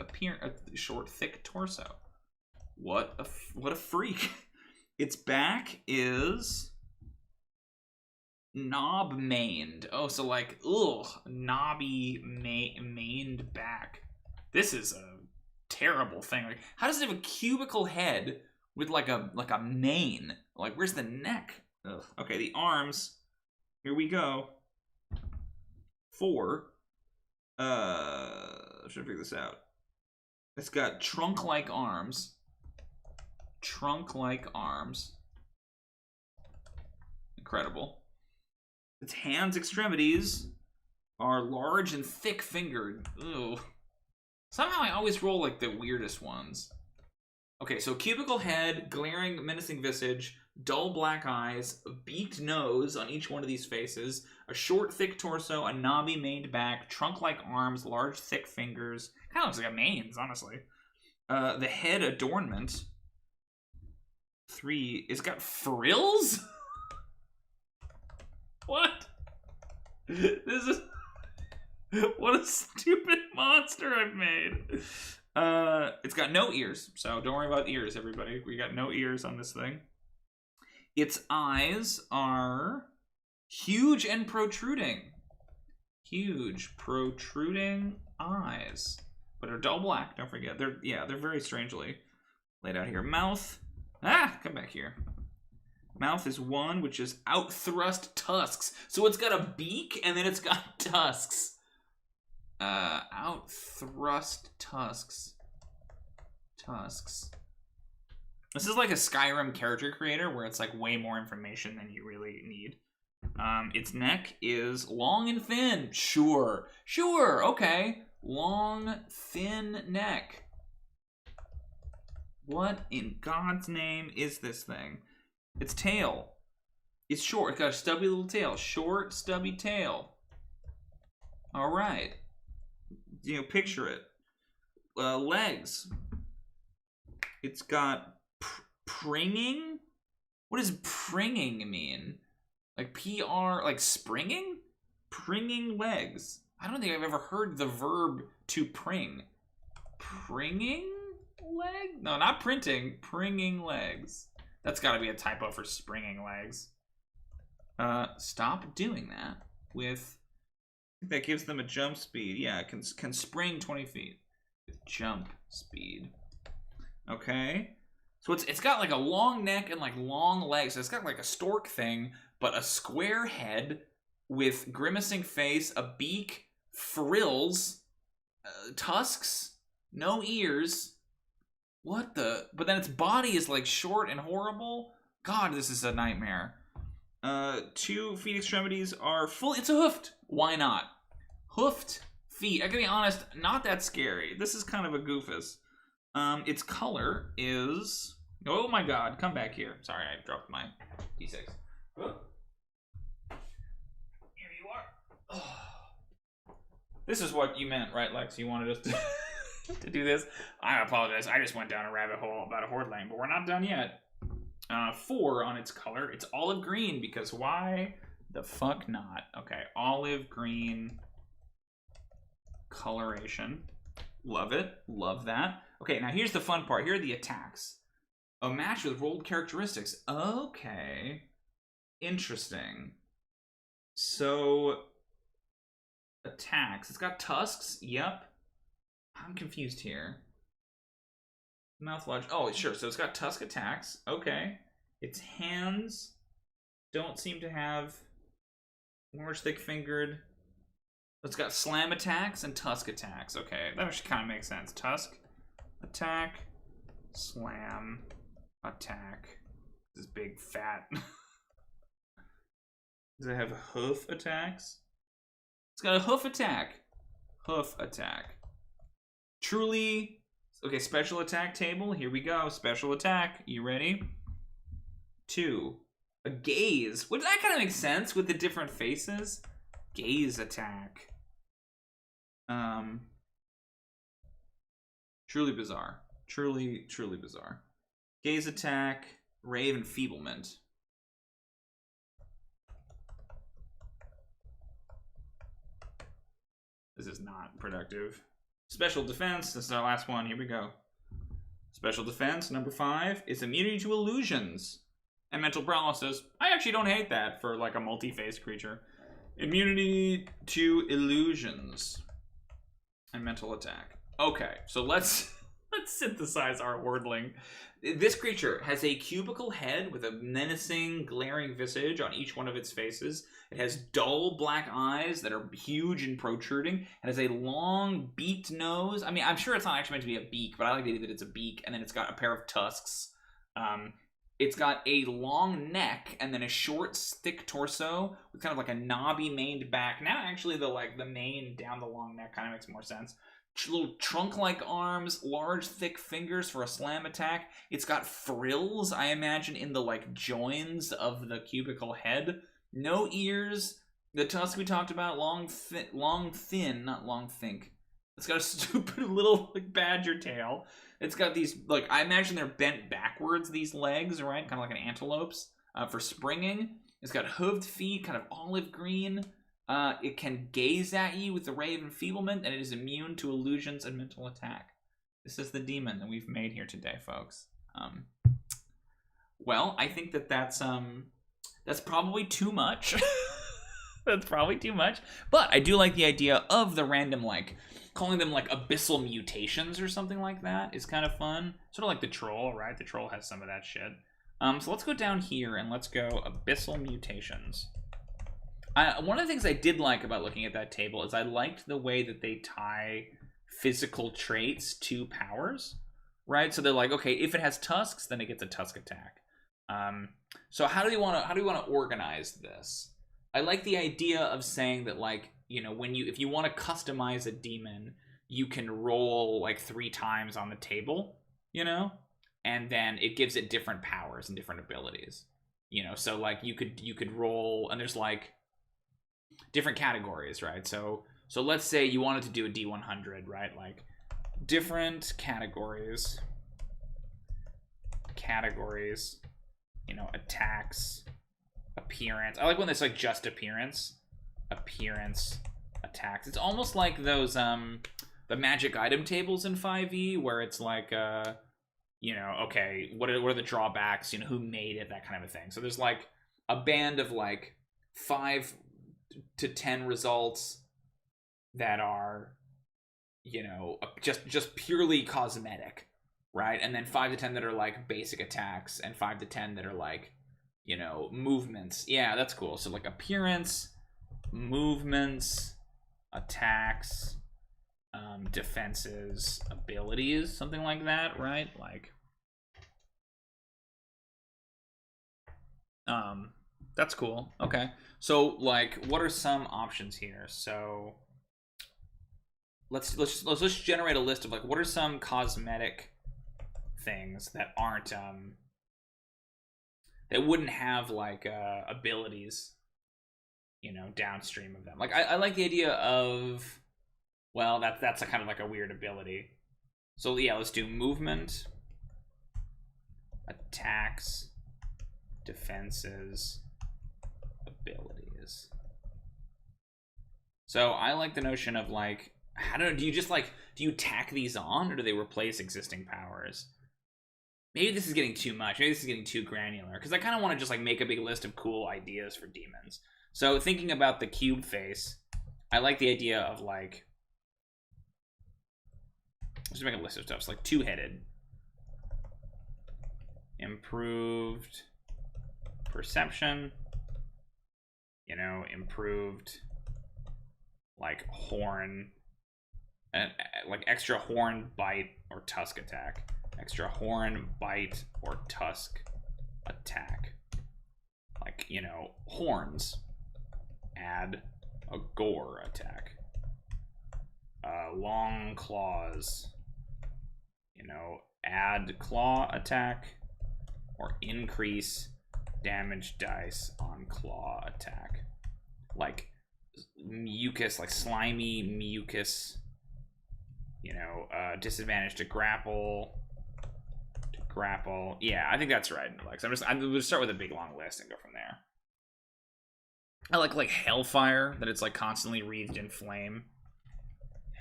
short, thick torso. What a freak. Its back is knob-maned. Oh, so like, ugh, knobby maned back. This is a terrible thing. Like, how does it have a cubical head with like a mane? Like, where's the neck? Ugh. Okay, the arms. Here we go. 4. Should figure this out. It's got trunk-like arms. Trunk-like arms. Incredible. Its hands' extremities are large and thick-fingered. Ew. Somehow I always roll like the weirdest ones. Okay, so cubical head, glaring, menacing visage, dull black eyes, a beaked nose on each one of these faces, a short, thick torso, a knobby maned back, trunk-like arms, large, thick fingers. Kind of looks like a mane's, honestly. The head adornment. 3. It's got frills? What? This is... What a stupid monster I've made. It's got no ears, so don't worry about ears, everybody. We got no ears on this thing. Its eyes are huge and protruding. Huge, protruding eyes. But they're dull black, don't forget. They're very strangely laid out here. Mouth. Come back here. Mouth is 1, which is out-thrust tusks. So it's got a beak, and then it's got tusks. Out-thrust tusks. Tusks. This is like a Skyrim character creator where it's like way more information than you really need. Its neck is long and thin. Sure, okay. Long, thin neck. What in God's name is this thing? Its tail is short. It's got a stubby little tail. Short, stubby tail. All right. You know, picture it. Legs. It's got pringing. What does pringing mean? Like PR, like springing? Pringing legs. I don't think I've ever heard the verb to pring. Pringing leg? No, not printing. Pringing legs. That's got to be a typo for springing legs. Stop doing that with... That gives them a jump speed. Yeah, it can spring 20 feet with jump speed. Okay. So it's got like a long neck and like long legs. So it's got like a stork thing, but a square head with grimacing face, a beak, frills, tusks, no ears. What the? But then its body is like short and horrible. God, this is a nightmare. 2 feet extremities are full. It's a hoofed. Why not? Hoofed feet. I gotta be honest, not that scary. This is kind of a goofus. Its color is... Oh my God, come back here. Sorry, I dropped my D6. Here you are. Oh. This is what you meant, right, Lex? You wanted us to do this? I apologize. I just went down a rabbit hole about a horde lane, but we're not done yet. 4 on its color. It's olive green, because why the fuck not? Okay, olive green coloration. Love it. Love that. Okay, now here's the fun part. Here are the attacks. A match with rolled characteristics. Okay. Interesting. So, attacks. It's got tusks. Yep. I'm confused here. Mouth large. Oh, sure. So it's got tusk attacks. Okay. Its hands don't seem to have large, thick-fingered. It's got slam attacks and tusk attacks. Okay, that actually kind of makes sense. Tusk attack, slam attack. This big fat. Does it have hoof attacks? It's got a hoof attack. Hoof attack. Truly. Okay, special attack table. Here we go. Special attack. You ready? 2. A gaze. Would that kind of make sense with the different faces? Gaze attack. Truly bizarre. Truly bizarre. Gaze attack. Rave enfeeblement. This is not productive. Special defense. This is our last one. Here we go. Special defense, number 5, is immunity to illusions and mental paralysis. I actually don't hate that for like a multi-phase creature. Immunity to illusions and mental attack. Okay, so let's synthesize our wordling. This creature has a cubical head with a menacing, glaring visage on each one of its faces. It has dull black eyes that are huge and protruding. It has a long beaked nose. I mean, I'm sure it's not actually meant to be a beak, but I like the idea that it's a beak. And then it's got a pair of tusks. It's got a long neck and then a short, thick torso with kind of like a knobby maned back. Now, actually, the mane down the long neck kind of makes more sense. Little trunk-like arms, large, thick fingers for a slam attack. It's got frills, I imagine, in the like joins of the cubical head. No ears. The tusk we talked about, long, thin, not long, think. It's got a stupid little like badger tail. It's got these, like, I imagine they're bent backwards, these legs, right? Kind of like an antelope's for springing. It's got hooved feet, kind of olive green. It can gaze at you with the ray of enfeeblement, and it is immune to illusions and mental attack. This is the demon that we've made here today, folks. Well, I think that's probably too much. That's probably too much. But I do like the idea of the random, like, calling them, like, abyssal mutations or something like that is kind of fun. Sort of like the troll, right? The troll has some of that shit. So let's go down here and let's go abyssal mutations. One of the things I did like about looking at that table is I liked the way that they tie physical traits to powers, right? So they're like, okay, if it has tusks, then it gets a tusk attack. So how do we want to organize this? I like the idea of saying that, like, you know, if you want to customize a demon, you can roll like 3 times on the table, you know, and then it gives it different powers and different abilities, you know. So like you could roll, and there's like different categories, right? So let's say you wanted to do a D100, right? Like different categories, you know, attacks, appearance. I like when it's like just appearance, attacks. It's almost like those the magic item tables in 5e where it's like you know, okay, what are the drawbacks, you know, who made it, that kind of a thing. So there's like a band of like 5 to 10 results that are, you know, just purely cosmetic, right? And then 5 to 10 that are like basic attacks, and 5 to 10 that are like, you know, movements. Yeah, that's cool. So like appearance, movements, attacks, defenses, abilities, something like that, right? Like that's cool. Okay, so like what are some options here? So let's just generate a list of like what are some cosmetic things that aren't that wouldn't have like abilities, you know, downstream of them. Like I like the idea of, well, that's a kind of like a weird ability. So yeah, let's do movement, attacks, defenses, abilities. So I like the notion of like, I don't know, do you tack these on, or do they replace existing powers? Maybe this is getting too much. Maybe this is getting too granular, because I kind of want to just like make a big list of cool ideas for demons. So thinking about the cube face, I like the idea of like, let's just make a list of stuff. It's like 2-headed, improved perception, you know, improved like horn, like extra horn, bite, or tusk attack. Extra horn, bite, or tusk attack. Like, you know, horns. Add a gore attack. Long claws. You know, add claw attack, or increase damage dice on claw attack. Like mucus, like slimy mucus. You know, disadvantage to grapple. Yeah, I think that's right, Alex. I'm gonna start with a big long list and go from there. I like hellfire, that it's like constantly wreathed in flame.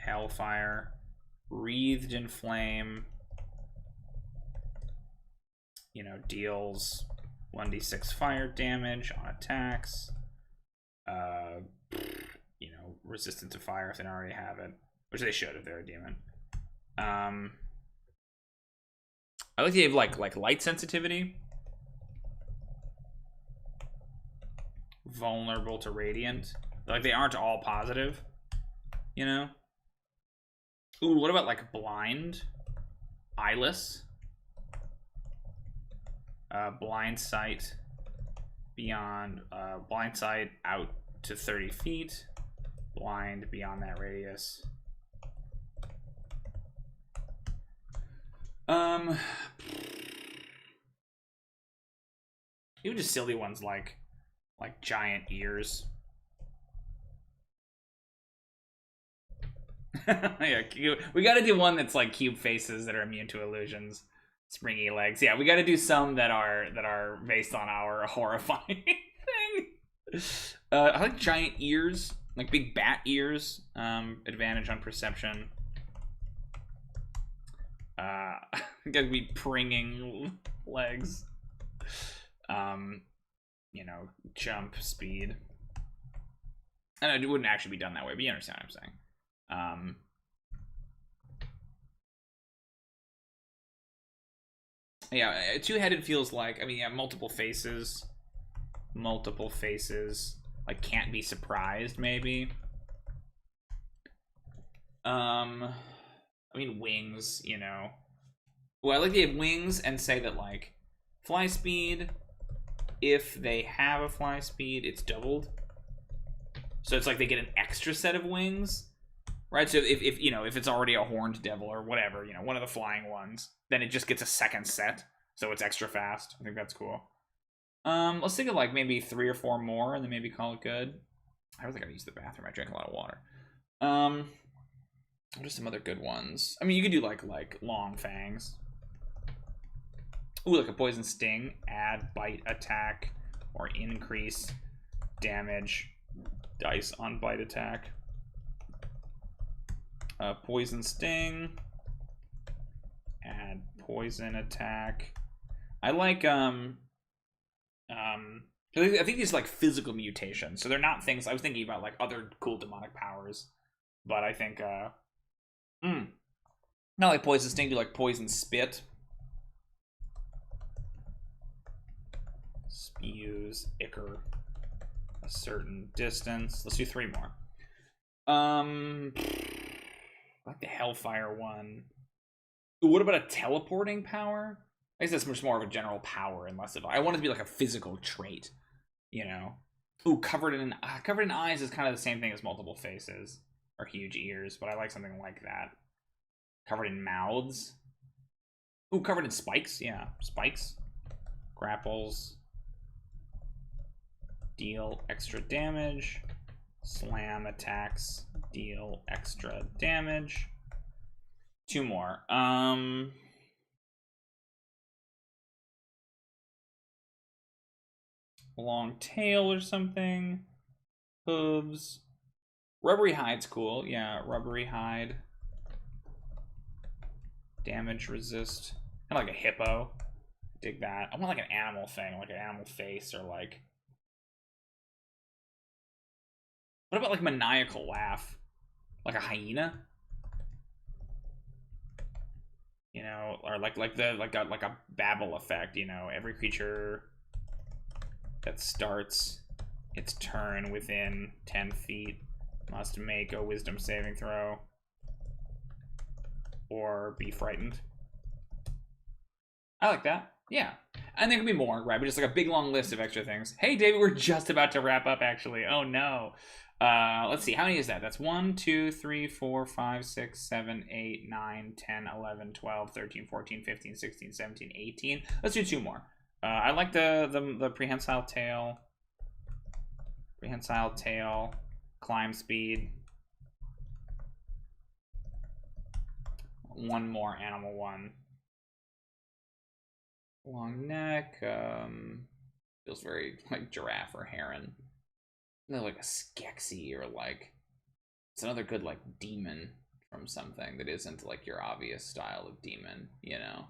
Hellfire, wreathed in flame. You know, deals 1d6 fire damage on attacks. You know, resistant to fire if they don't already have it, which they should if they're a demon. I like the idea of like light sensitivity. Vulnerable to radiant. Like they aren't all positive, you know? Ooh, what about like blind? Eyeless? Blind sight beyond, blind sight out to 30 feet. Blind beyond that radius. Even just silly ones like giant ears. Yeah, we gotta do one that's like cube faces that are immune to illusions. Springy legs. Yeah, we gotta do some that are based on our horrifying thing. I like giant ears, like big bat ears. Advantage on perception. Gotta be pringing legs. You know, jump speed. I know it wouldn't actually be done that way, but you understand what I'm saying. Yeah, 2-headed feels like, I mean, yeah, multiple faces, like can't be surprised, maybe. I mean, wings, you know. Well, I like to have wings and say that, like, fly speed, if they have a fly speed, it's doubled. So it's like they get an extra set of wings, right? So if you know, if it's already a horned devil or whatever, you know, one of the flying ones, then it just gets a second set, so it's extra fast. I think that's cool. Let's think of like maybe 3 or 4 more, and then maybe call it good. I really gotta use the bathroom. I drank a lot of water. What are some other good ones? I mean, you could do like long fangs. Ooh, like a poison sting. Add bite attack or increase damage dice on bite attack. Poison sting. Add poison attack. I like I think these are like physical mutations, so they're not things. I was thinking about like other cool demonic powers, but I think not like poison sting, do like poison spit. Spews ichor a certain distance. Let's do 3 more. Like the hellfire one. Ooh, what about a teleporting power? I guess that's much more of a general power and less of. I want it to be like a physical trait, you know. Ooh, covered in eyes is kind of the same thing as multiple faces or huge ears, but I like something like that. Covered in mouths. Ooh, covered in spikes. Yeah, spikes. Grapples. Deal extra damage. Slam attacks. Deal extra damage. 2 more. Long tail or something. Hooves. Rubbery hide's cool. Yeah, rubbery hide. Damage resist. Kind of like a hippo. Dig that. I want like an animal thing, like an animal face, or like. What about like maniacal laugh? Like a hyena? You know, or like a babble effect, you know, every creature that starts its turn within 10 feet must make a wisdom saving throw or be frightened. I like that. Yeah. And there can be more, right? But just like a big long list of extra things. Hey, David, we're just about to wrap up, actually. Oh, no. Let's see. How many is that? That's 1, 2, 3, 4, 5, 6, 7, 8, 9, 10, 11, 12, 13, 14, 15, 16, 17, 18. Let's do 2 more. I like the prehensile tail. Prehensile tail. Climb speed. 1 more animal one. Long neck. Feels very like giraffe or heron. Like a Skeksis or like it's another good like demon from something that isn't like your obvious style of demon, you know.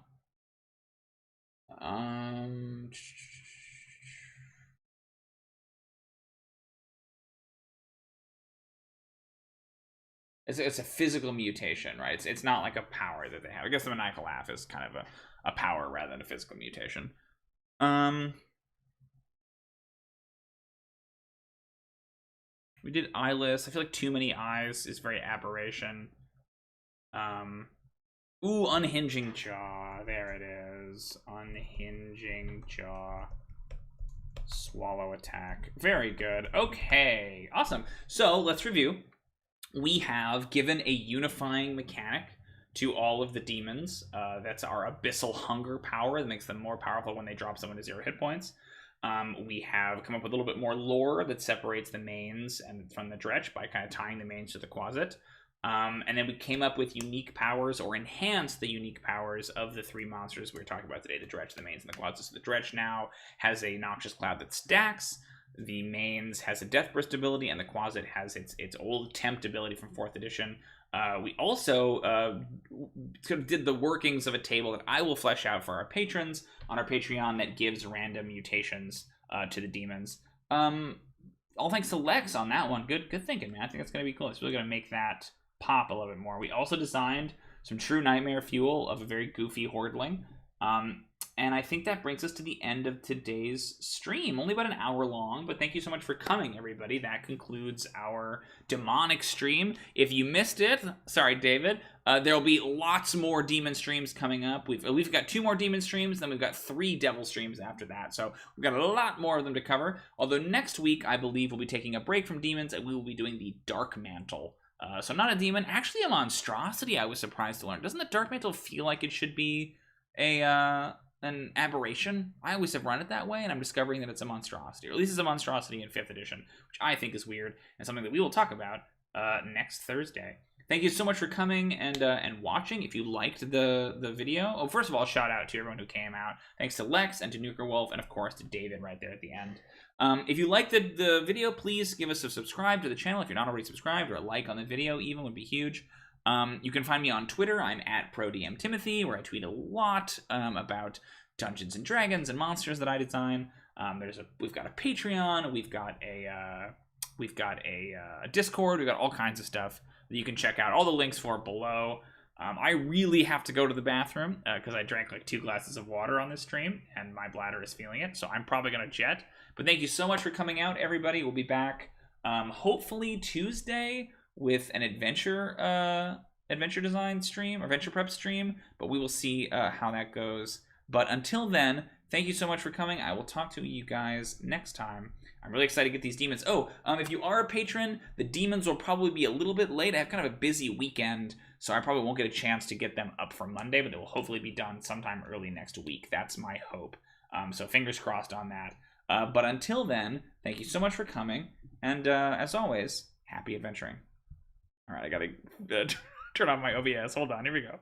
It's a physical mutation, right? It's not like a power that they have. I guess the maniacal laugh is kind of a power rather than a physical mutation. We did eyeless. I feel like too many eyes is very aberration. Ooh, unhinging jaw. There it is. Unhinging jaw. Swallow attack. Very good. Okay, awesome. So let's review. We have given a unifying mechanic to all of the demons. That's our abyssal hunger power that makes them more powerful when they drop someone to 0 hit points. We have come up with a little bit more lore that separates the mains and from the dretch by kind of tying the mains to the quasit. And then we came up with unique powers or enhanced the unique powers of the 3 monsters we were talking about today, the dretch, the mains, and the quasit. So the dretch now has a noxious cloud that stacks. The mains has a death burst ability, and the quasit has its old tempt ability from 4th edition. We also sort of did the workings of a table that I will flesh out for our patrons on our Patreon that gives random mutations to the demons. All thanks to Lex on that one. Good thinking, man. I think that's going to be cool. It's really going to make that pop a little bit more. We also designed some true nightmare fuel of a very goofy hordling. And I think that brings us to the end of today's stream. Only about an hour long, but thank you so much for coming, everybody. That concludes our demonic stream. If you missed it, sorry, David, there'll be lots more demon streams coming up. We've got 2 more demon streams, then we've got 3 devil streams after that. So we've got a lot more of them to cover. Although next week, I believe we'll be taking a break from demons, and we will be doing the Dark Mantle. So not a demon, actually a monstrosity. I was surprised to learn. Doesn't the Dark Mantle feel like it should be an aberration? I always have run it that way, and I'm discovering that it's a monstrosity, or at least it's a monstrosity in 5th edition, which I think is weird, and something that we will talk about next Thursday. Thank you so much for coming and watching. If you liked the video, first of all, shout out to everyone who came out. Thanks to Lex and to Nuker Wolf, and of course to David right there at the end. If you liked the video, please give us a subscribe to the channel if you're not already subscribed, or a like on the video even would be huge. You can find me on Twitter. I'm at ProDMTimothy, where I tweet a lot about Dungeons and Dragons and monsters that I design. We've got a Patreon. We've got a Discord. We've got all kinds of stuff that you can check out. All the links for below. I really have to go to the bathroom because I drank like 2 glasses of water on this stream, and my bladder is feeling it. So I'm probably gonna jet. But thank you so much for coming out, everybody. We'll be back hopefully Tuesday with an adventure design stream or adventure prep stream, but we will see how that goes. But until then, thank you so much for coming. I will talk to you guys next time. I'm really excited to get these demons. If you are a patron, the demons will probably be a little bit late. I have kind of a busy weekend, so I probably won't get a chance to get them up for Monday, but they will hopefully be done sometime early next week. That's my hope. So fingers crossed on that. But until then, thank you so much for coming, and as always, happy adventuring. All right, I gotta turn on my OBS. Hold on, here we go.